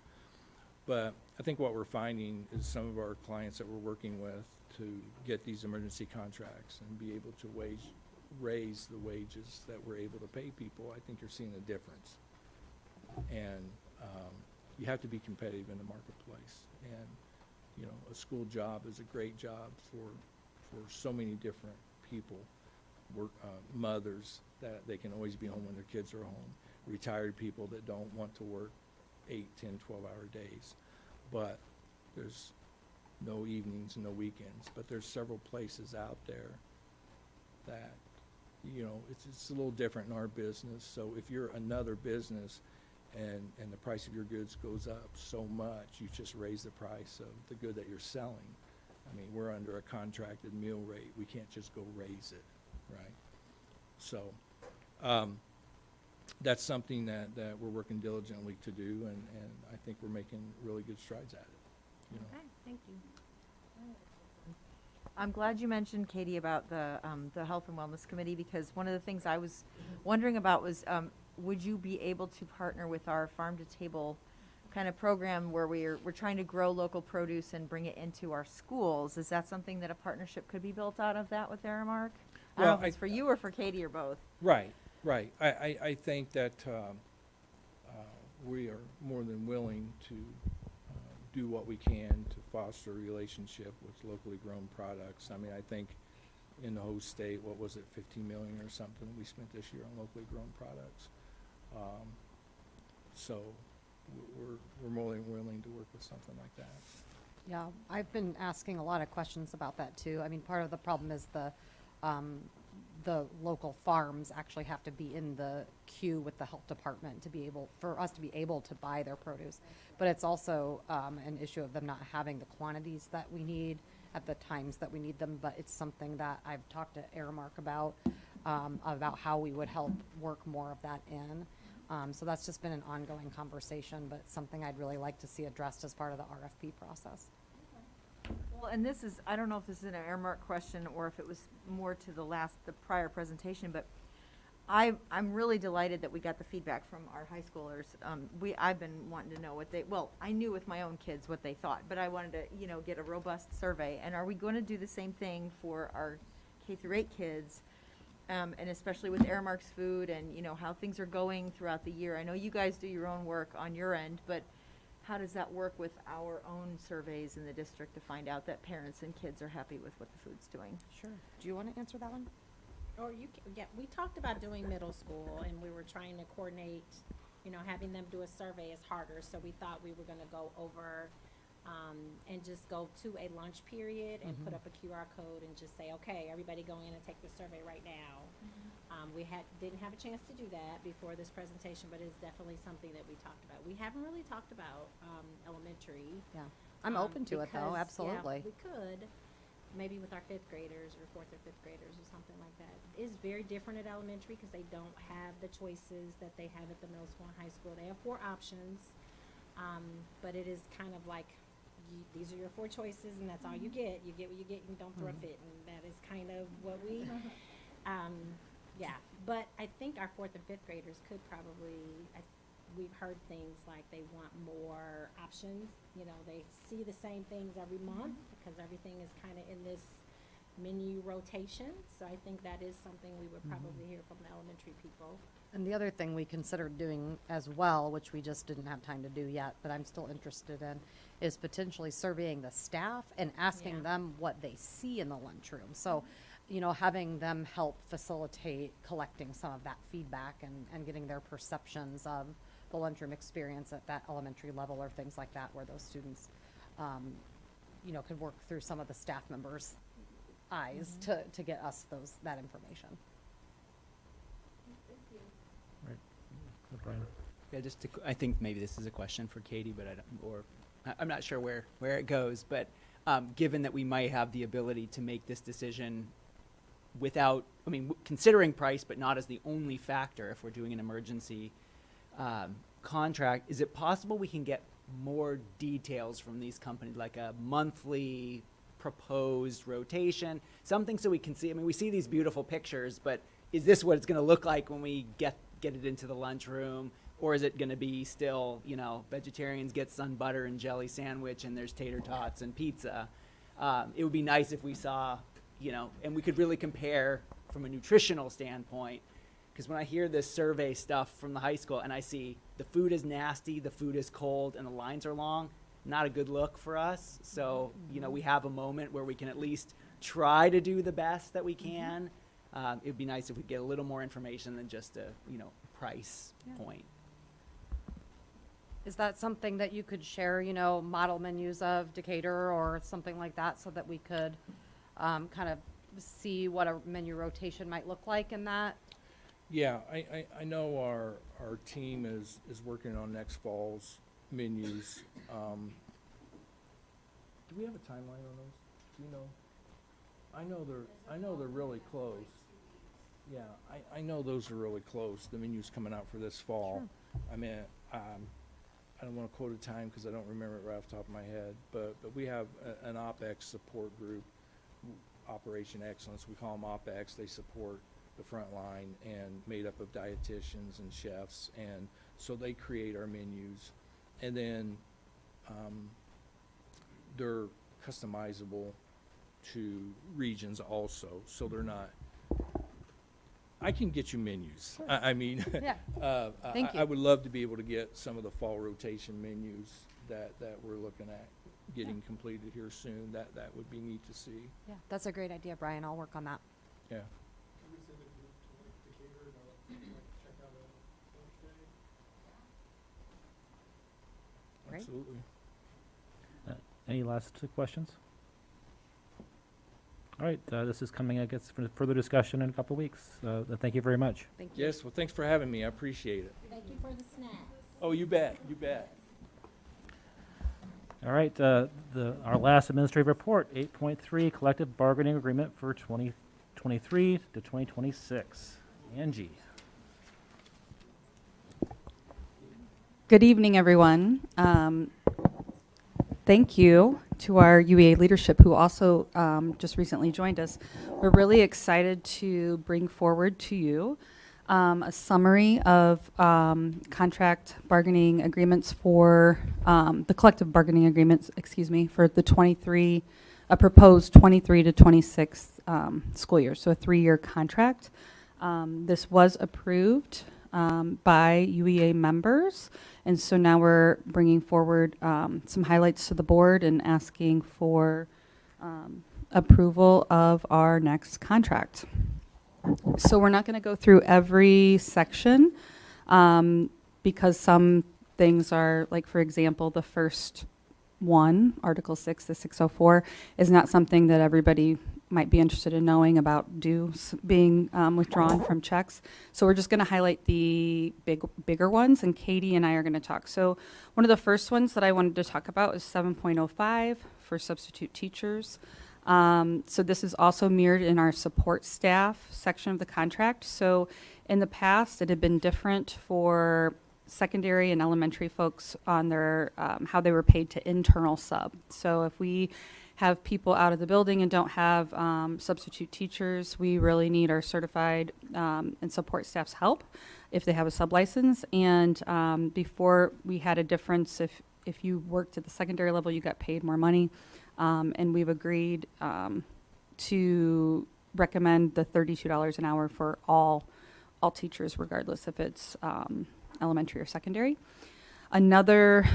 But I think what we're finding is some of our clients that we're working with to get these emergency contracts and be able to raise the wages that we're able to pay people, I think you're seeing a difference. And you have to be competitive in the marketplace. And, you know, a school job is a great job for so many different people. Mothers that they can always be home when their kids are home. Retired people that don't want to work 8, 10, 12-hour days. But there's no evenings, no weekends. But there's several places out there that, you know, it's a little different in our business. So if you're another business and the price of your goods goes up so much, you just raise the price of the good that you're selling. I mean, we're under a contracted meal rate. We can't just go raise it, right? So that's something that we're working diligently to do, and I think we're making really good strides at it. You know? Okay, thank you. I'm glad you mentioned, Katie, about the Health and Wellness Committee, because one of the things I was wondering about was, would you be able to partner with our farm to table kind of program where we're trying to grow local produce and bring it into our schools? Is that something that a partnership could be built out of that with Aramark? I don't know if it's for you or for Katie or both. Right. I think that we are more than willing to do what we can to foster a relationship with locally grown products. I mean, I think in the whole state, what was it, 15 million or something we spent this year on locally grown products. So we're more than willing to work with something like that. Yeah, I've been asking a lot of questions about that too. I mean, part of the problem is the local farms actually have to be in the queue with the health department to be able, for us to be able to buy their produce. But it's also an issue of them not having the quantities that we need at the times that we need them. But it's something that I've talked to Aramark about how we would help work more of that in. So that's just been an ongoing conversation, but something I'd really like to see addressed as part of the RFP process. Well, and this is, I don't know if this is an Aramark question or if it was more to the prior presentation, but I'm really delighted that we got the feedback from our high schoolers. I've been wanting to know I knew with my own kids what they thought, but I wanted to, get a robust survey. And are we going to do the same thing for our K-8 kids? And especially with Aramark's food and, how things are going throughout the year. I know you guys do your own work on your end, but how does that work with our own surveys in the district to find out that parents and kids are happy with what the food's doing? Sure. Do you want to answer that one? Or yeah, we talked about doing middle school, and we were trying to coordinate, having them do a survey is harder, so we thought we were gonna go over, and just go to a lunch period and put up a QR code and just say, okay, everybody go in and take the survey right now. We didn't have a chance to do that before this presentation, but it's definitely something that we talked about. We haven't really talked about, elementary. Yeah. I'm open to it though, because, absolutely. Yeah, we could, maybe with our 5th graders or 4th or 5th graders or something like that. It's very different at elementary because they don't have the choices that they have at the middle school and high school. They have 4 options, but it is kind of like, these are your 4 choices and that's all you get. You get what you get and don't throw a fit, and that is kind of what we, yeah. But I think our 4th and 5th graders could probably, we've heard things like they want more options. They see the same things every month because everything is kind of in this menu rotation. So I think that is something we would probably hear from the elementary people. And the other thing we considered doing as well, which we just didn't have time to do yet, but I'm still interested in, is potentially surveying the staff and asking them what they see in the lunchroom. So, having them help facilitate collecting some of that feedback and getting their perceptions of the lunchroom experience at that elementary level or things like that, where those students, could work through some of the staff members' eyes to get us that information. Yeah, I think maybe this is a question for Katie, but I'm not sure where it goes. But given that we might have the ability to make this decision without, considering price, but not as the only factor if we're doing an emergency contract, is it possible we can get more details from these companies, like a monthly proposed rotation, something so we can see? We see these beautiful pictures, but is this what it's going to look like when we get it into the lunchroom? Or is it going to be still, vegetarians get sun butter and jelly sandwich and there's tater tots and pizza? It would be nice if we saw, and we could really compare from a nutritional standpoint. Because when I hear this survey stuff from the high school and I see the food is nasty, the food is cold, and the lines are long, not a good look for us. So, we have a moment where we can at least try to do the best that we can. It would be nice if we get a little more information than just a, price point. Is that something that you could share, model menus of Decatur or something like that, so that we could kind of see what a menu rotation might look like in that? Yeah, I know our team is working on next fall's menus. Do we have a timeline on those? Do you know? I know they're really close. Yeah, I know those are really close. The menu's coming out for this fall. Sure. I don't want to quote a time because I don't remember it right off the top of my head, but we have an OpEx support group, Operation Excellence. We call them OpEx. They support the front line and made up of dietitians and chefs, and so they create our menus, and then they're customizable to regions also, so they're not. I can get you menus. Sure. Yeah. Thank you. I would love to be able to get some of the fall rotation menus that we're looking at getting completed here soon. That would be neat to see. Yeah, that's a great idea, Brian. I'll work on that. Yeah. Great. Absolutely. Any last questions? All right, this is coming, I guess, for further discussion in a couple of weeks. Thank you very much. Thank you. Yes, well, thanks for having me. I appreciate it. Thank you for the snacks. Oh, you bet. You bet. All right, our last administrative report, 8.3, collective bargaining agreement for 2023 to 2026. Angie. Good evening, everyone. Thank you to our UEA leadership who also just recently joined us. We're really excited to bring forward to you a summary of contract bargaining agreements for the collective bargaining agreements, for the proposed 23 to 26 school year, so a 3-year contract. This was approved by UEA members, and so now we're bringing forward some highlights to the board and asking for approval of our next contract. So we're not going to go through every section because some things are, like, for example, the first one, Article 6, the 604, is not something that everybody might be interested in knowing about dues being withdrawn from checks. So we're just going to highlight the bigger ones, and Katie and I are going to talk. So one of the first ones that I wanted to talk about is 7.05 for substitute teachers. So this is also mirrored in our support staff section of the contract. So in the past, it had been different for secondary and elementary folks on their how they were paid to internal sub. So if we have people out of the building and don't have substitute teachers, we really need our certified and support staff's help if they have a sub license. And before, we had a difference. If you worked at the secondary level, you got paid more money. And we've agreed to recommend the $32 an hour for all teachers, regardless if it's elementary or secondary. Another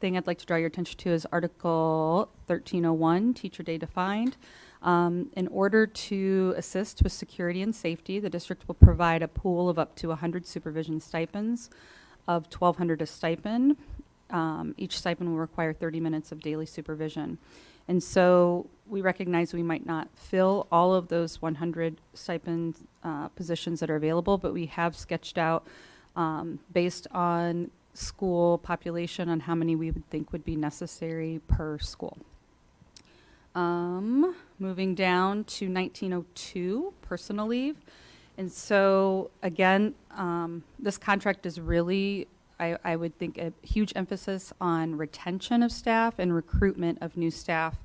thing I'd like to draw your attention to is Article 1301, Teacher Day Defined. In order to assist with security and safety, the district will provide a pool of up to 100 supervision stipends of $1,200 a stipend. Each stipend will require 30 minutes of daily supervision. And so we recognize we might not fill all of those 100 stipend positions that are available, but we have sketched out, based on school population on how many we would think would be necessary per school. Moving down to 1902, personal leave. And so, again, this contract is really, I would think, a huge emphasis on retention of staff and recruitment of new staff.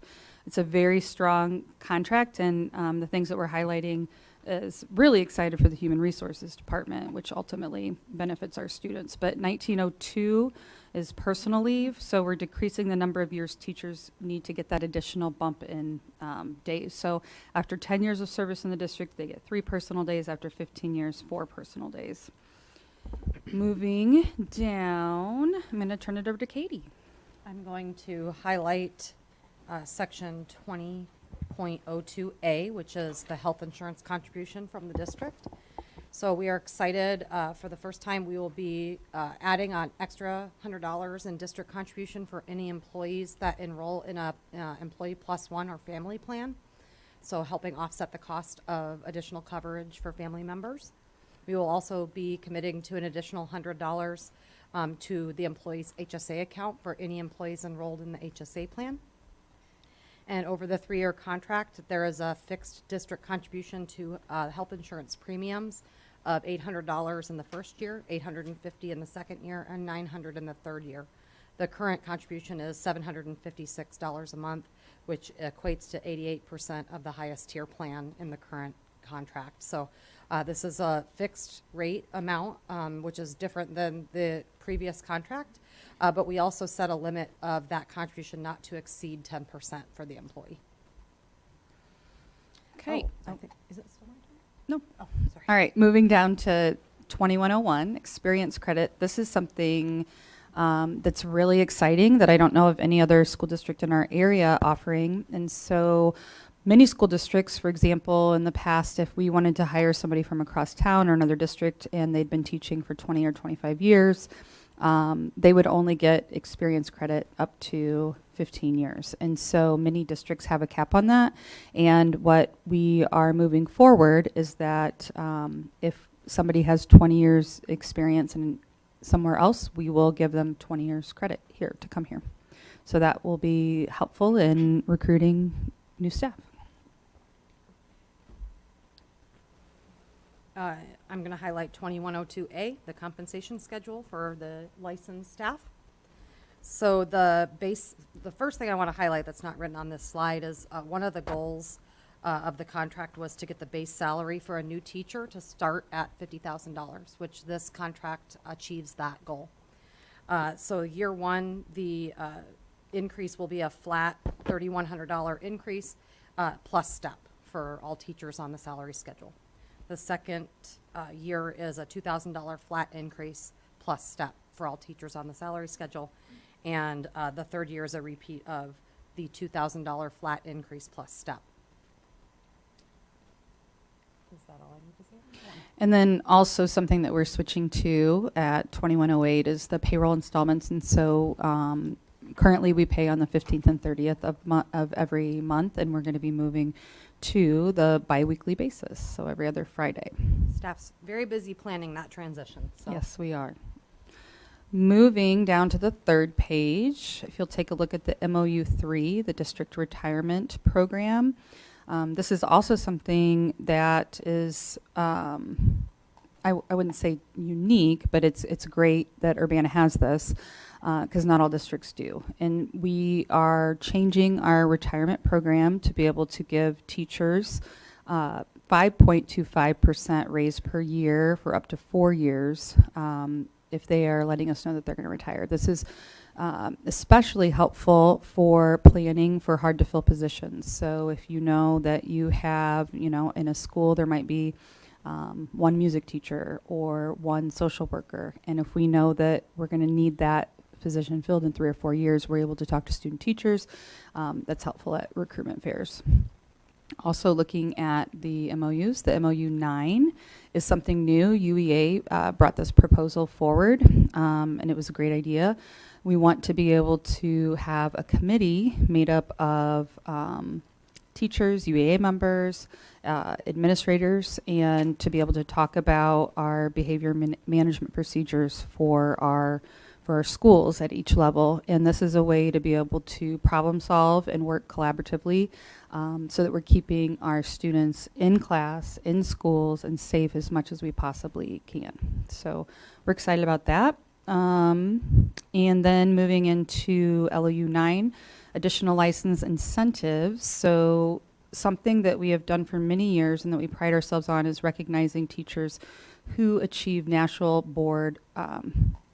It's a very strong contract, and the things that we're highlighting is really excited for the Human Resources Department, which ultimately benefits our students. But 1902 is personal leave, so we're decreasing the number of years teachers need to get that additional bump in days. So after 10 years of service in the district, they get 3 personal days. After 15 years, 4 personal days. Moving down, I'm going to turn it over to Katie. I'm going to highlight section 20.02A, which is the health insurance contribution from the district. So we are excited. For the first time, we will be adding on extra $100 in district contribution for any employees that enroll in a employee plus one or family plan. So helping offset the cost of additional coverage for family members. We will also be committing to an additional $100 to the employee's HSA account for any employees enrolled in the HSA plan. And over the 3-year contract, there is a fixed district contribution to health insurance premiums of $800 in the first year, $850 in the second year, and $900 in the third year. The current contribution is $756 a month, which equates to 88% of the highest tier plan in the current contract. So this is a fixed rate amount, which is different than the previous contract. But we also set a limit of that contribution not to exceed 10% for the employee. Okay. I think, is it still my turn? No. Oh, sorry. All right, moving down to 2101, experience credit. This is something that's really exciting that I don't know of any other school district in our area offering. And so many school districts, for example, in the past, if we wanted to hire somebody from across town or another district and they'd been teaching for 20 or 25 years, they would only get experience credit up to 15 years. And so many districts have a cap on that. And what we are moving forward is that if somebody has 20 years experience in somewhere else, we will give them 20 years credit here to come here. So that will be helpful in recruiting new staff. I'm going to highlight 2102A, the compensation schedule for the licensed staff. So the first thing I want to highlight that's not written on this slide is one of the goals of the contract was to get the base salary for a new teacher to start at $50,000, which this contract achieves that goal. So year one, the increase will be a flat $3,100 increase plus step for all teachers on the salary schedule. The second year is a $2,000 flat increase plus step for all teachers on the salary schedule. And the third year is a repeat of the $2,000 flat increase plus step. Is that all I need to say? Yeah. And then also something that we're switching to at 2108 is the payroll installments. And so currently we pay on the 15th and 30th of every month, and we're going to be moving to the biweekly basis, so every other Friday. Staff's very busy planning that transition. So. Yes, we are. Moving down to the third page, if you'll take a look at the MOU 3, the District Retirement Program. This is also something that is, I wouldn't say unique, but it's great that Urbana has this, because not all districts do. And we are changing our retirement program to be able to give teachers 5.25% raise per year for up to 4 years if they are letting us know that they're going to retire. This is especially helpful for planning for hard to fill positions. So if you know that you have, in a school there might be one music teacher or one social worker, and if we know that we're going to need that position filled in 3 or 4 years, we're able to talk to student teachers. That's helpful at recruitment fairs. Also looking at the MOUs, the MOU 9 is something new. UEA brought this proposal forward, and it was a great idea. We want to be able to have a committee made up of teachers, UEA members, administrators, and to be able to talk about our behavior management procedures for our for our schools at each level. And this is a way to be able to problem solve and work collaboratively so that we're keeping our students in class, in schools, and safe as much as we possibly can. So we're excited about that. And then moving into LOU 9, additional license incentives. So something that we have done for many years and that we pride ourselves on is recognizing teachers who achieve national board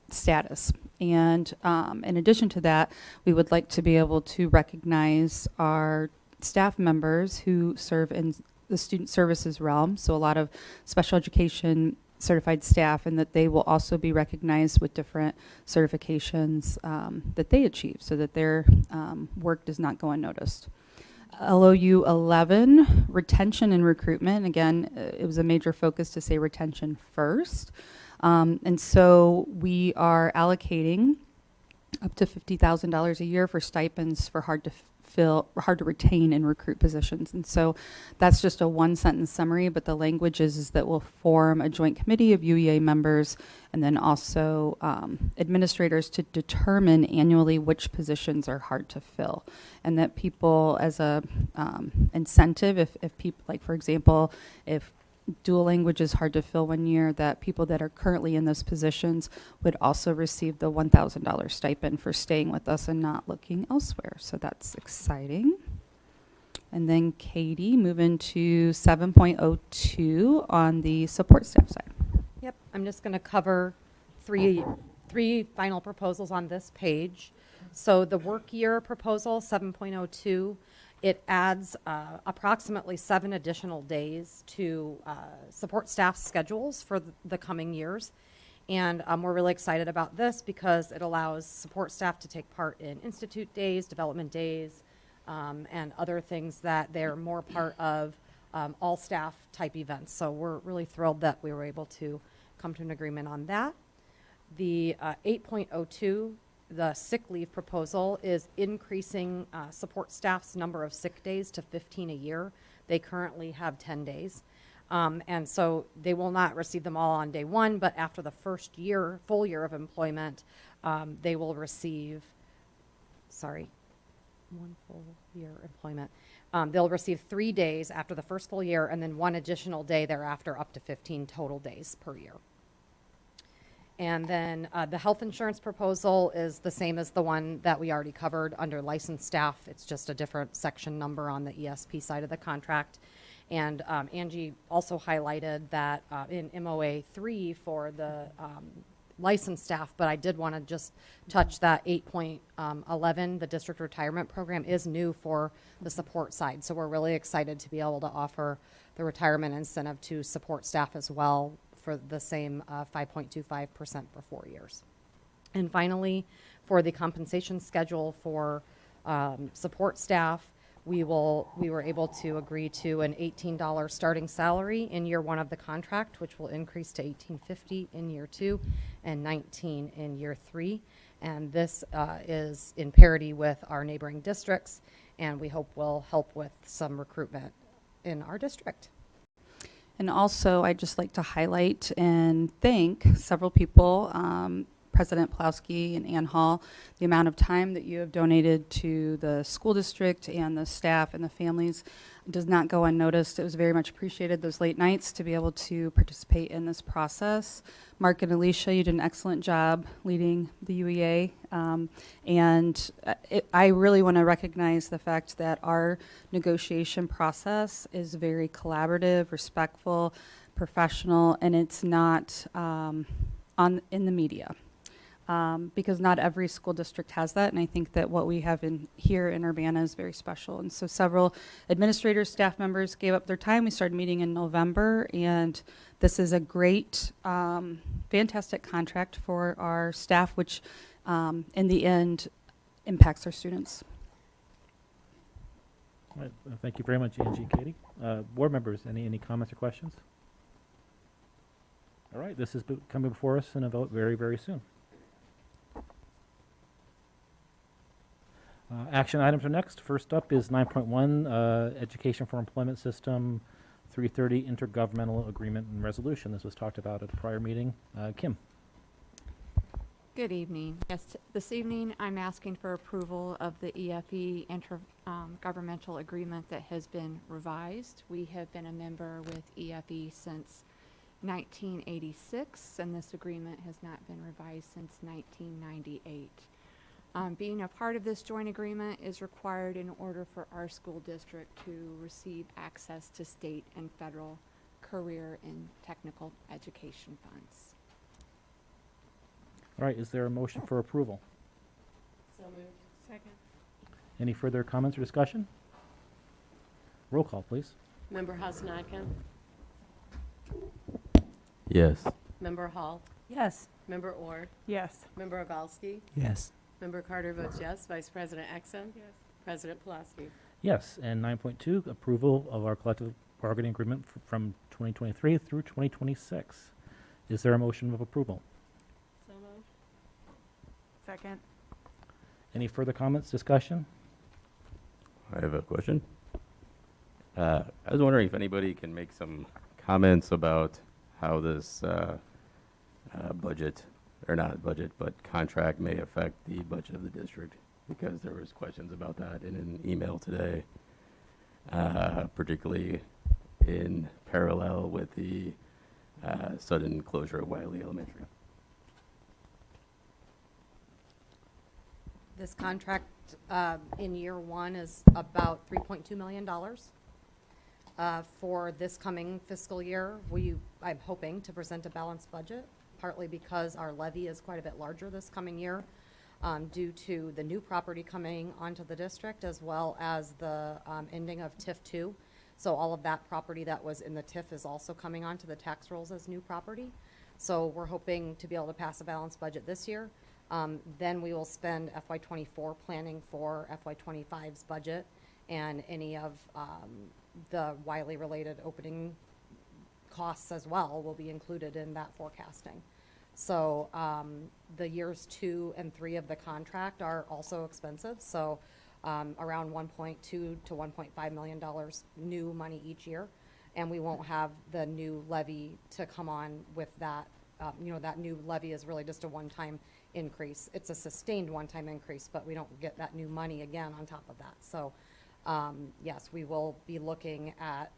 status. And in addition to that, we would like to be able to recognize our staff members who serve in the student services realm, so a lot of special education certified staff, and that they will also be recognized with different certifications that they achieve so that their work does not go unnoticed. LOU 11, retention and recruitment. Again, it was a major focus to say retention first. And so we are allocating up to $50,000 a year for stipends for hard to retain and recruit positions. And so that's just a one-sentence summary, but the language is that we'll form a joint committee of UEA members and then also administrators to determine annually which positions are hard to fill. And that people, as a incentive, if people, like for example, if dual language is hard to fill one year, that people that are currently in those positions would also receive the $1,000 stipend for staying with us and not looking elsewhere. So that's exciting. And then Katie, moving to 7.02 on the support staff side. Yep, I'm just going to cover three final proposals on this page. So the work year proposal, 7.02, it adds approximately 7 additional days to support staff schedules for the coming years. And we're really excited about this because it allows support staff to take part in institute days, development days, and other things that they're more part of all staff type events. So we're really thrilled that we were able to come to an agreement on that. The 8.02, the sick leave proposal, is increasing support staff's number of sick days to 15 a year. They currently have 10 days. And so they will not receive them all on day one, but after the first year, full year of employment, they will receive, one full year employment. They'll receive 3 days after the first full year and then 1 additional day thereafter, up to 15 total days per year. And then the health insurance proposal is the same as the one that we already covered under licensed staff. It's just a different section number on the ESP side of the contract. And Angie also highlighted that in MOA 3 for the licensed staff, but I did want to just touch that 8.11, the district retirement program is new for the support side. So we're really excited to be able to offer the retirement incentive to support staff as well, for the same 5.25% for 4 years. And finally, for the compensation schedule for support staff, we were able to agree to an $18 starting salary in year 1 of the contract, which will increase to $18.50 in year 2 and $19 in year 3. And this is in parity with our neighboring districts, and we hope will help with some recruitment in our district. And also, I'd just like to highlight and thank several people, President Plowski and Ann Hall, the amount of time that you have donated to the school district and the staff and the families does not go unnoticed. It was very much appreciated, those late nights, to be able to participate in this process. Mark and Alicia, you did an excellent job leading the UEA. I really want to recognize the fact that our negotiation process is very collaborative, respectful, professional, and it's not in the media. Because not every school district has that, and I think that what we have here in Urbana is very special. And so several administrators, staff members gave up their time. We started meeting in November, and this is a great, fantastic contract for our staff, which in the end impacts our students. All right, thank you very much, Angie and Katie. Board members, any comments or questions? All right, this is coming before us in a vote very, very soon. Action items are next. First up is 9.1, Education for Employment System 330 Intergovernmental Agreement and Resolution. This was talked about at a prior meeting. Kim. Good evening. Yes, this evening I'm asking for approval of the EFE intergovernmental agreement that has been revised. We have been a member with EFE since 1986, and this agreement has not been revised since 1998. Being a part of this joint agreement is required in order for our school district to receive access to state and federal career and technical education funds. All right, is there a motion for approval? So moved. Second. Any further comments or discussion? Roll call, please. Member Hassanatkin? Yes. Member Hall? Yes. Member Orr? Yes. Member Ogalski? Yes. Member Carter votes yes. Vice President Exum? Yes. President Pulaski? Yes, and 9.2, approval of our collective bargaining agreement from 2023 through 2026. Is there a motion of approval? So moved. Second. Any further comments, discussion? I have a question. I was wondering if anybody can make some comments about how this budget, or not budget, but contract may affect the budget of the district, because there was questions about that in an email today, particularly in parallel with the sudden closure of Wiley Elementary. This contract in year one is about $3.2 million. For this coming fiscal year, I'm hoping to present a balanced budget, partly because our levy is quite a bit larger this coming year due to the new property coming onto the district, as well as the ending of TIF 2. So all of that property that was in the TIF is also coming onto the tax rolls as new property. So we're hoping to be able to pass a balanced budget this year. Then we will spend FY24 planning for FY25's budget, and any of the Wiley-related opening costs as well will be included in that forecasting. So the years 2 and 3 of the contract are also expensive. So around $1.2 to $1.5 million new money each year, and we won't have the new levy to come on with that. That new levy is really just a one-time increase. It's a sustained one-time increase, but we don't get that new money again on top of that. So yes, we will be looking at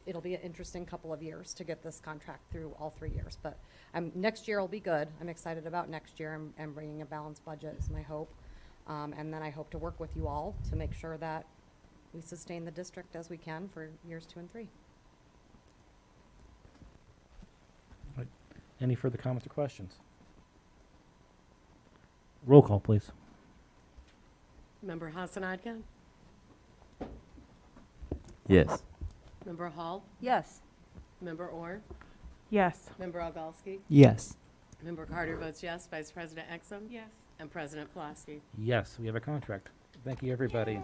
it'll be an interesting couple of years to get this contract through all 3 years. But next year will be good. I'm excited about next year and bringing a balanced budget is my hope. And then I hope to work with you all to make sure that we sustain the district as we can for years 2 and 3. Right. Any further comments or questions? Roll call, please. Member Hassanatkin? Yes. Member Hall? Yes. Member Orr? Yes. Member Ogalski? Yes. Member Carter votes yes. Vice President Exum? Yes. And President Pulaski? Yes, we have a contract. Thank you, everybody.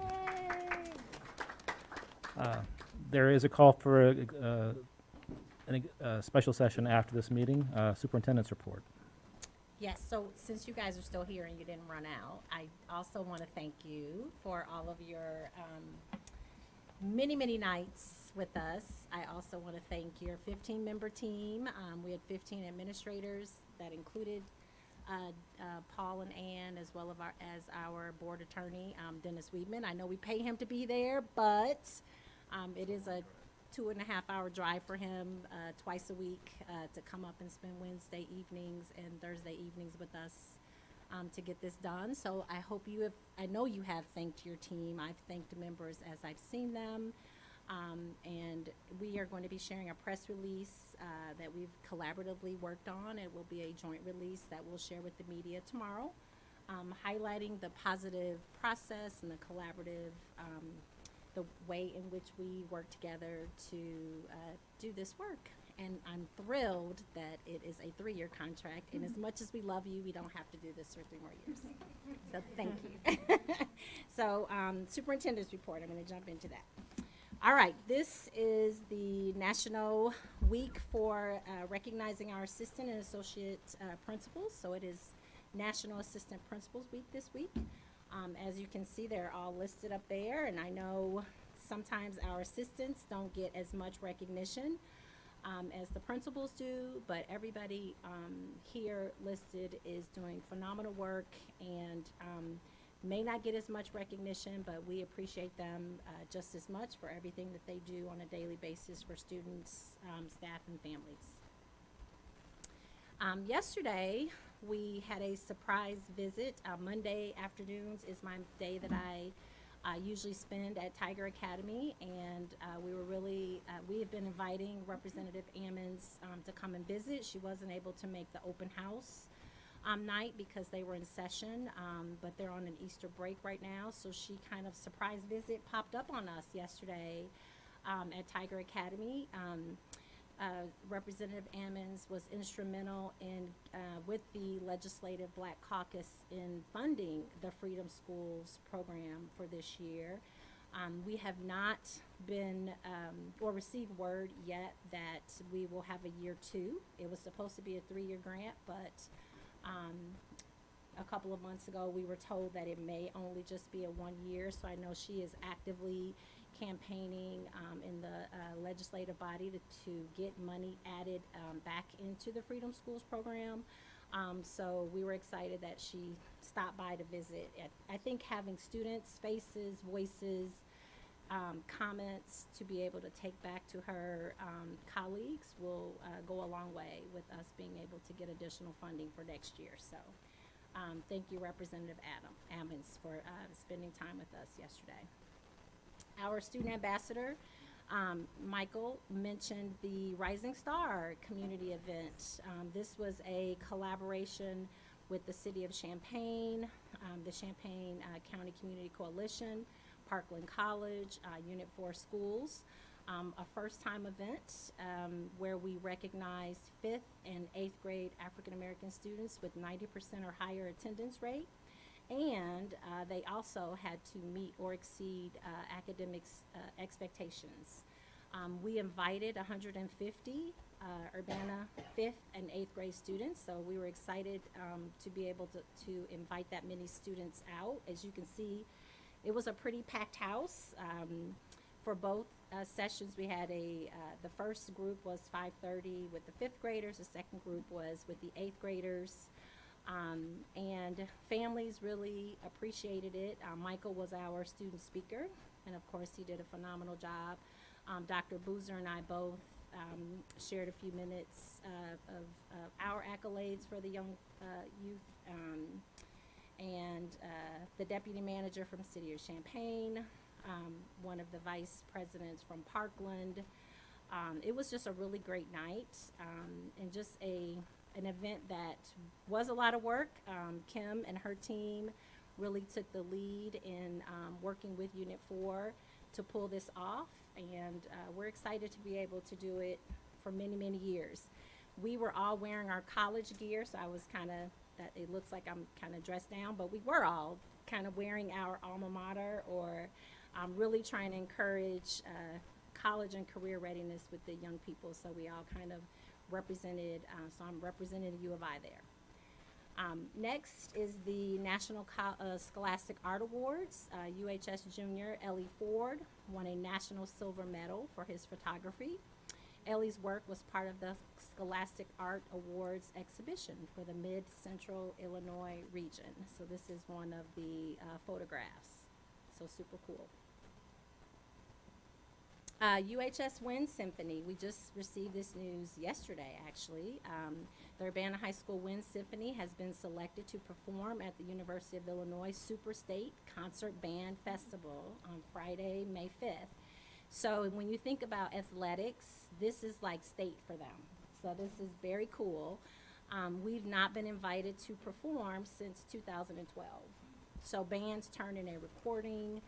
There is a call for a special session after this meeting. Superintendent's report. Yes, so since you guys are still here and you didn't run out, I also want to thank you for all of your many, many nights with us. I also want to thank your 15-member team. We had 15 administrators that included Paul and Ann, as well as our board attorney, Dennis Weedman. I know we pay him to be there, but it is a 2.5-hour drive for him twice a week to come up and spend Wednesday evenings and Thursday evenings with us to get this done. So I hope I know you have thanked your team. I've thanked the members as I've seen them. And we are going to be sharing a press release that we've collaboratively worked on. It will be a joint release that we'll share with the media tomorrow, highlighting the positive process and the collaborative the way in which we work together to do this work. And I'm thrilled that it is a 3-year contract. And as much as we love you, we don't have to do this for 3 more years. So thank you. So superintendent's report, I'm going to jump into that. All right, this is the National Week for recognizing our assistant and associate principals. So it is National Assistant Principals Week this week. As you can see, they're all listed up there, and I know sometimes our assistants don't get as much recognition as the principals do, but everybody here listed is doing phenomenal work and may not get as much recognition, but we appreciate them just as much for everything that they do on a daily basis for students, staff, and families. Yesterday, we had a surprise visit. Monday afternoons is my day that I usually spend at Tiger Academy, and we have been inviting Representative Ammons to come and visit. She wasn't able to make the open house night because they were in session, but they're on an Easter break right now, so she kind of surprise visit popped up on us yesterday at Tiger Academy. Representative Ammons was instrumental in with the Legislative Black Caucus in funding the Freedom Schools program for this year. We have not been or received word yet that we will have a year 2. It was supposed to be a 3-year grant, but a couple of months ago we were told that it may only just be a 1 year. So I know she is actively campaigning in the legislative body to get money added back into the Freedom Schools program. So we were excited that she stopped by to visit. I think having students' faces, voices, comments to be able to take back to her colleagues will go a long way with us being able to get additional funding for next year. So thank you, Representative Ammons, for spending time with us yesterday. Our student ambassador, Michael, mentioned the Rising Star community event. This was a collaboration with the City of Champaign, the Champaign County Community Coalition, Parkland College, Unit 4 Schools, a first-time event where we recognized 5th and 8th grade African American students with 90% or higher attendance rate. And they also had to meet or exceed academics expectations. We invited 150 Urbana 5th and 8th grade students, so we were excited to be able to invite that many students out. As you can see, it was a pretty packed house. For both sessions, we had the first group was 5:30 with the 5th graders, the second group was with the 8th graders. And families really appreciated it. Michael was our student speaker, and of course he did a phenomenal job. Dr. Boozer and I both shared a few minutes of our accolades for the young youth, and the deputy manager from City of Champaign, one of the vice presidents from Parkland. It was just a really great night, and just an event that was a lot of work. Kim and her team really took the lead in working with Unit 4 to pull this off, and we're excited to be able to do it for many, many years. We were all wearing our college gear, so I was it looks like I'm kind of dressed down, but we were all kind of wearing our alma mater, or really trying to encourage college and career readiness with the young people, so we all kind of represented, so I'm representing the U of I there. Next is the National Scholastic Art Awards. UHS junior Ellie Ford won a national silver medal for his photography. Ellie's work was part of the Scholastic Art Awards exhibition for the Mid-Central Illinois region. So this is one of the photographs, so super cool. UHS Wind Symphony, we just received this news yesterday, actually. The Urbana High School Wind Symphony has been selected to perform at the University of Illinois Super State Concert Band Festival on Friday, May 5th. So when you think about athletics, this is like state for them. So this is very cool. We've not been invited to perform since 2012. So bands turn in a recording.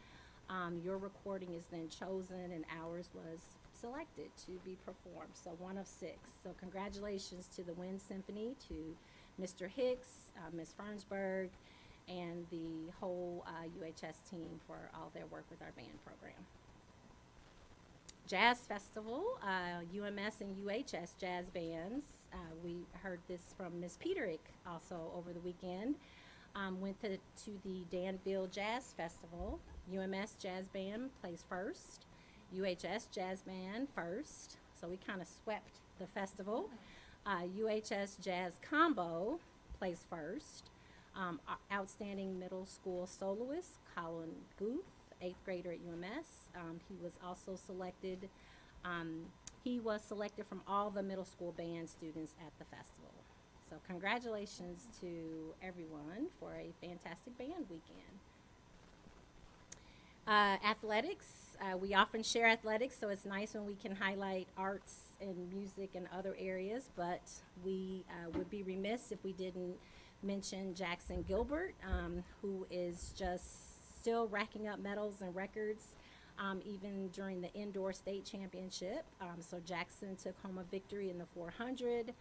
Your recording is then chosen, and ours was selected to be performed. So 1 of 6. So congratulations to the Wind Symphony, to Mr. Hicks, Ms. Fernsberg, and the whole UHS team for all their work with our band program. Jazz Festival, UMS and UHS jazz bands. We heard this from Ms. Peterick also over the weekend. Went to the Danville Jazz Festival. UMS Jazz Band plays first. UHS Jazz Band first. So we kind of swept the festival. UHS Jazz Combo placed first. Outstanding middle school soloist, Colin Guth, 8th grader at UMS. He was also selected. He was selected from all the middle school band students at the festival. So congratulations to everyone for a fantastic band weekend. Athletics, we often share athletics, so it's nice when we can highlight arts and music and other areas, but we would be remiss if we didn't mention Jackson Gilbert, who is just still racking up medals and records, even during the indoor state championship. So Jackson took home a victory in the 400,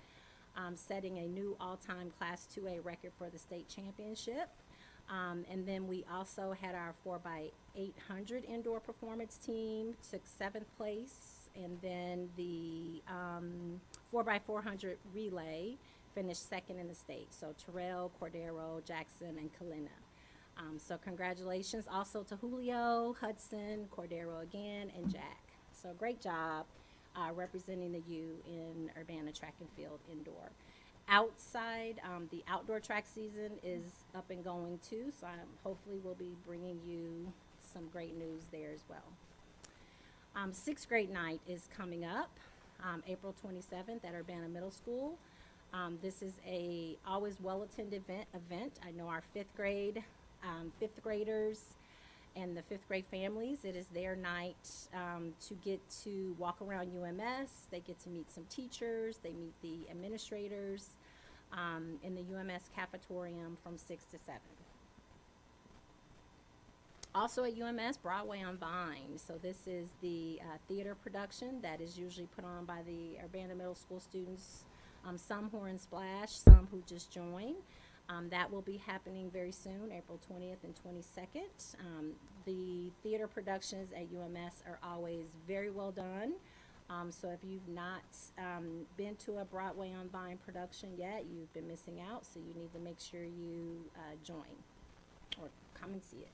setting a new all-time Class 2A record for the state championship. And then we also had our 4x800 indoor performance team, took 7th place. And then the 4x400 relay finished 2nd in the state. So Terrell, Cordero, Jackson, and Kalina. So congratulations also to Julio, Hudson, Cordero again, and Jack. So great job representing the U in Urbana track and field indoor. Outside, the outdoor track season is up and going too, so hopefully we'll be bringing you some great news there as well. 6th grade night is coming up, April 27th at Urbana Middle School. This is a always well-attended event. I know our 5th graders and the 5th grade families, it is their night to get to walk around UMS. They get to meet some teachers, they meet the administrators in the UMS cafetorium from 6 to 7. Also at UMS, Broadway on Vine. So this is the theater production that is usually put on by the Urbana Middle School students, some who are in Splash, some who just joined. That will be happening very soon, April 20th and 22nd. The theater productions at UMS are always very well done. So if you've not been to a Broadway on Vine production yet, you've been missing out. So you need to make sure you join or come and see it.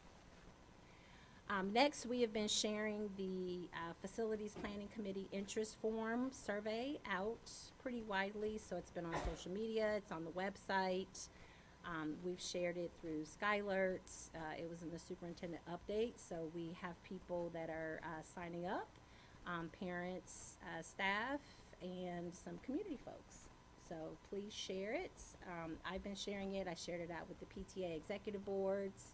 Next, we have been sharing the Facilities Planning Committee interest form survey out pretty widely. So it's been on social media, it's on the website. We've shared it through Skylerts. It was in the superintendent update. So we have people that are signing up, parents, staff, and some community folks. So please share it. I've been sharing it. I shared it out with the PTA executive boards.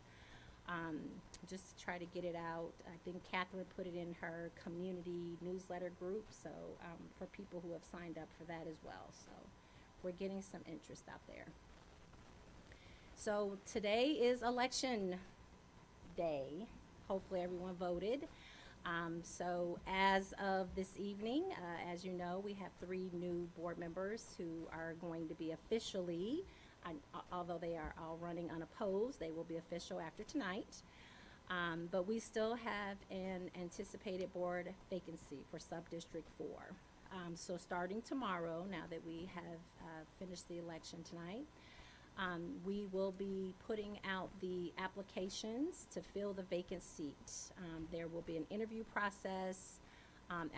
Just to try to get it out. I think Catherine put it in her community newsletter group, so for people who have signed up for that as well. So we're getting some interest out there. So today is election day. Hopefully everyone voted. So as of this evening, as you know, we have 3 new board members who are going to be officially, although they are all running unopposed, they will be official after tonight. But we still have an anticipated board vacancy for Subdistrict 4. So starting tomorrow, now that we have finished the election tonight, we will be putting out the applications to fill the vacant seat. There will be an interview process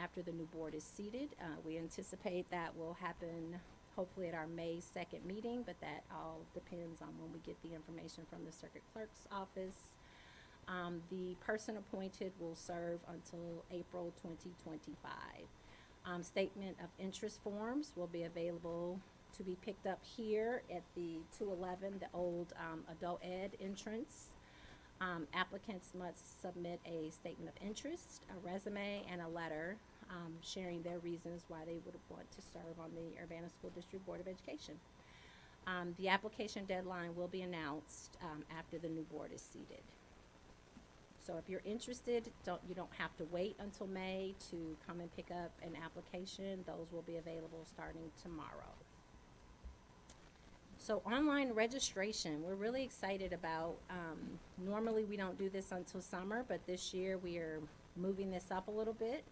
after the new board is seated. We anticipate that will happen hopefully at our May 2nd meeting, but that all depends on when we get the information from the circuit clerk's office. The person appointed will serve until April 2025. Statement of interest forms will be available to be picked up here at the 211, the old adult ed entrance. Applicants must submit a statement of interest, a resume, and a letter sharing their reasons why they would want to serve on the Urbana School District Board of Education. The application deadline will be announced after the new board is seated. So if you're interested, you don't have to wait until May to come and pick up an application. Those will be available starting tomorrow. So online registration, we're really excited about. Normally we don't do this until summer, but this year we are moving this up a little bit.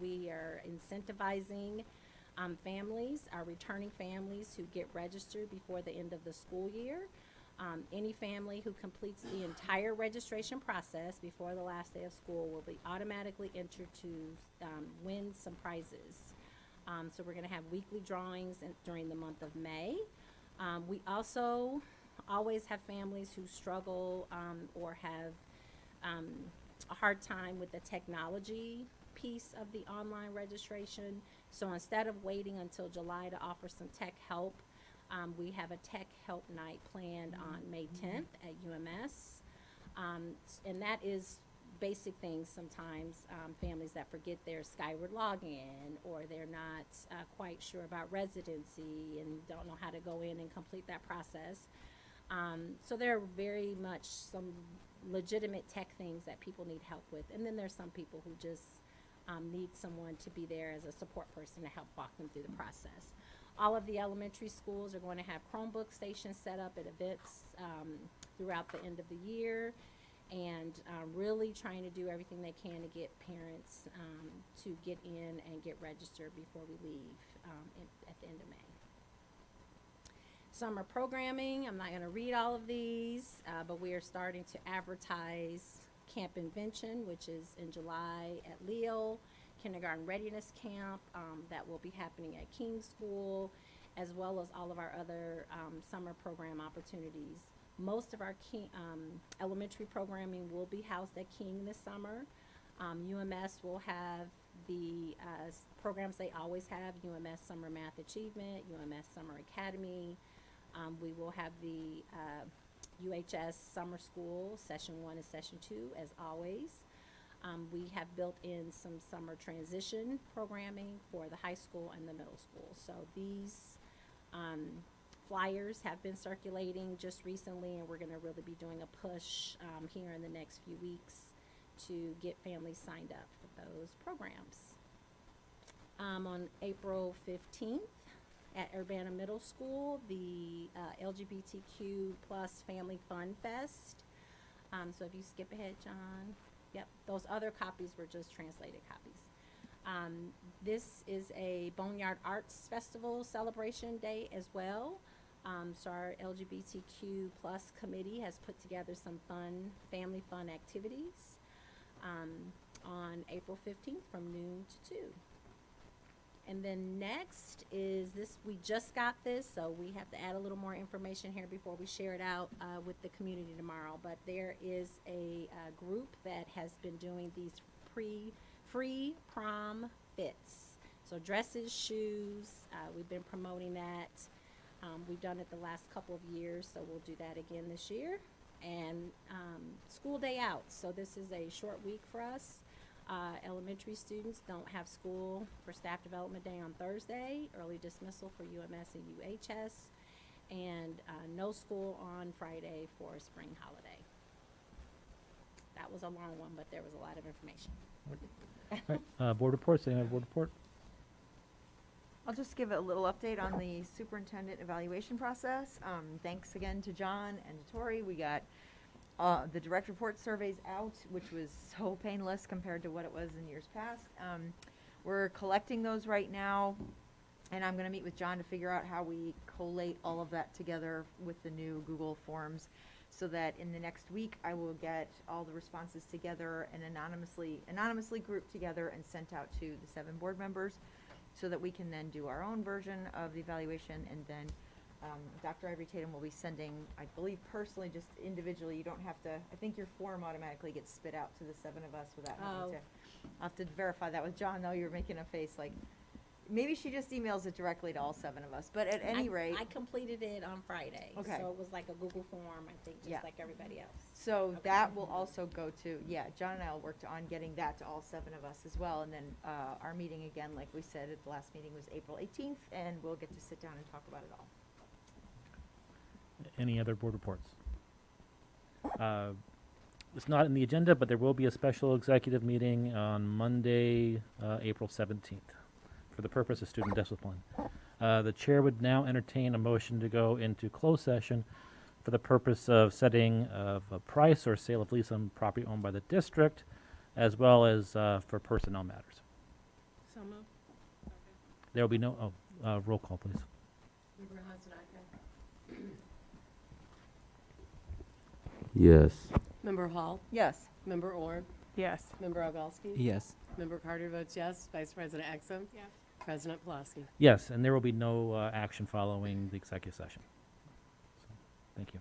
We are incentivizing families, our returning families who get registered before the end of the school year. Any family who completes the entire registration process before the last day of school will be automatically entered to win some prizes. So we're going to have weekly drawings during the month of May. We also always have families who struggle or have a hard time with the technology piece of the online registration. So instead of waiting until July to offer some tech help, we have a tech help night planned on May 10th at UMS. And that is basic things sometimes, families that forget their Skyward login, or they're not quite sure about residency and don't know how to go in and complete that process. So there are very much some legitimate tech things that people need help with. And then there's some people who just need someone to be there as a support person to help walk them through the process. All of the elementary schools are going to have Chromebook stations set up at events throughout the end of the year, and really trying to do everything they can to get parents to get in and get registered before we leave at the end of May. Summer programming, I'm not going to read all of these, but we are starting to advertise Camp Invention, which is in July at Leo, Kindergarten Readiness Camp that will be happening at King School, as well as all of our other summer program opportunities. Most of our elementary programming will be housed at King this summer. UMS will have the programs they always have: UMS Summer Math Achievement, UMS Summer Academy. We will have the UHS Summer School, Session 1 and Session 2, as always. We have built in some summer transition programming for the high school and the middle school. So these flyers have been circulating just recently, and we're going to really be doing a push here in the next few weeks to get families signed up for those programs. On April 15th at Urbana Middle School, the LGBTQ plus Family Fun Fest. So if you skip ahead, John. Yep, those other copies were just translated copies. This is a Boneyard Arts Festival celebration day as well. So our LGBTQ plus committee has put together some fun, family fun activities on April 15th from noon to 2. And then next is this, we just got this, so we have to add a little more information here before we share it out with the community tomorrow. But there is a group that has been doing these free prom fits. So dresses, shoes, we've been promoting that. We've done it the last couple of years, so we'll do that again this year. And school day out, so this is a short week for us. Elementary students don't have school for staff development day on Thursday, early dismissal for UMS and UHS, and no school on Friday for spring holiday. That was a long one, but there was a lot of information. All right, board reports. Any other board report? I'll just give a little update on the superintendent evaluation process. Thanks again to John and to Tori. We got the direct report surveys out, which was so painless compared to what it was in years past. We're collecting those right now, and I'm going to meet with John to figure out how we collate all of that together with the new Google Forms, so that in the next week I will get all the responses together and anonymously grouped together and sent out to the 7 board members, so that we can then do our own version of the evaluation. And then Dr. Ivory Tatum will be sending, I believe personally, just individually. You don't have to, I think your form automatically gets spit out to the 7 of us without having to. I'll have to verify that with John, though. You're making a face like, maybe she just emails it directly to all 7 of us. But at any rate. I completed it on Friday. Okay. So it was like a Google form, I think, just like everybody else. So that will also go to, John and I will work on getting that to all 7 of us as well. And then our meeting again, like we said at the last meeting, was April 18th, and we'll get to sit down and talk about it all. Any other board reports? It's not in the agenda, but there will be a special executive meeting on Monday, April 17th, for the purpose of student discipline. The chair would now entertain a motion to go into closed session for the purpose of setting of a price or sale of lease on property owned by the district, as well as for personnel matters. So moved. There will be no, roll call, please. Member Hasanaka. Yes. Member Hall. Yes. Member Orr. Yes. Member Ogalski. Yes. Member Carter votes yes. Vice President Exum. Yes. President Pulaski. Yes, and there will be no action following the executive session. So, thank you.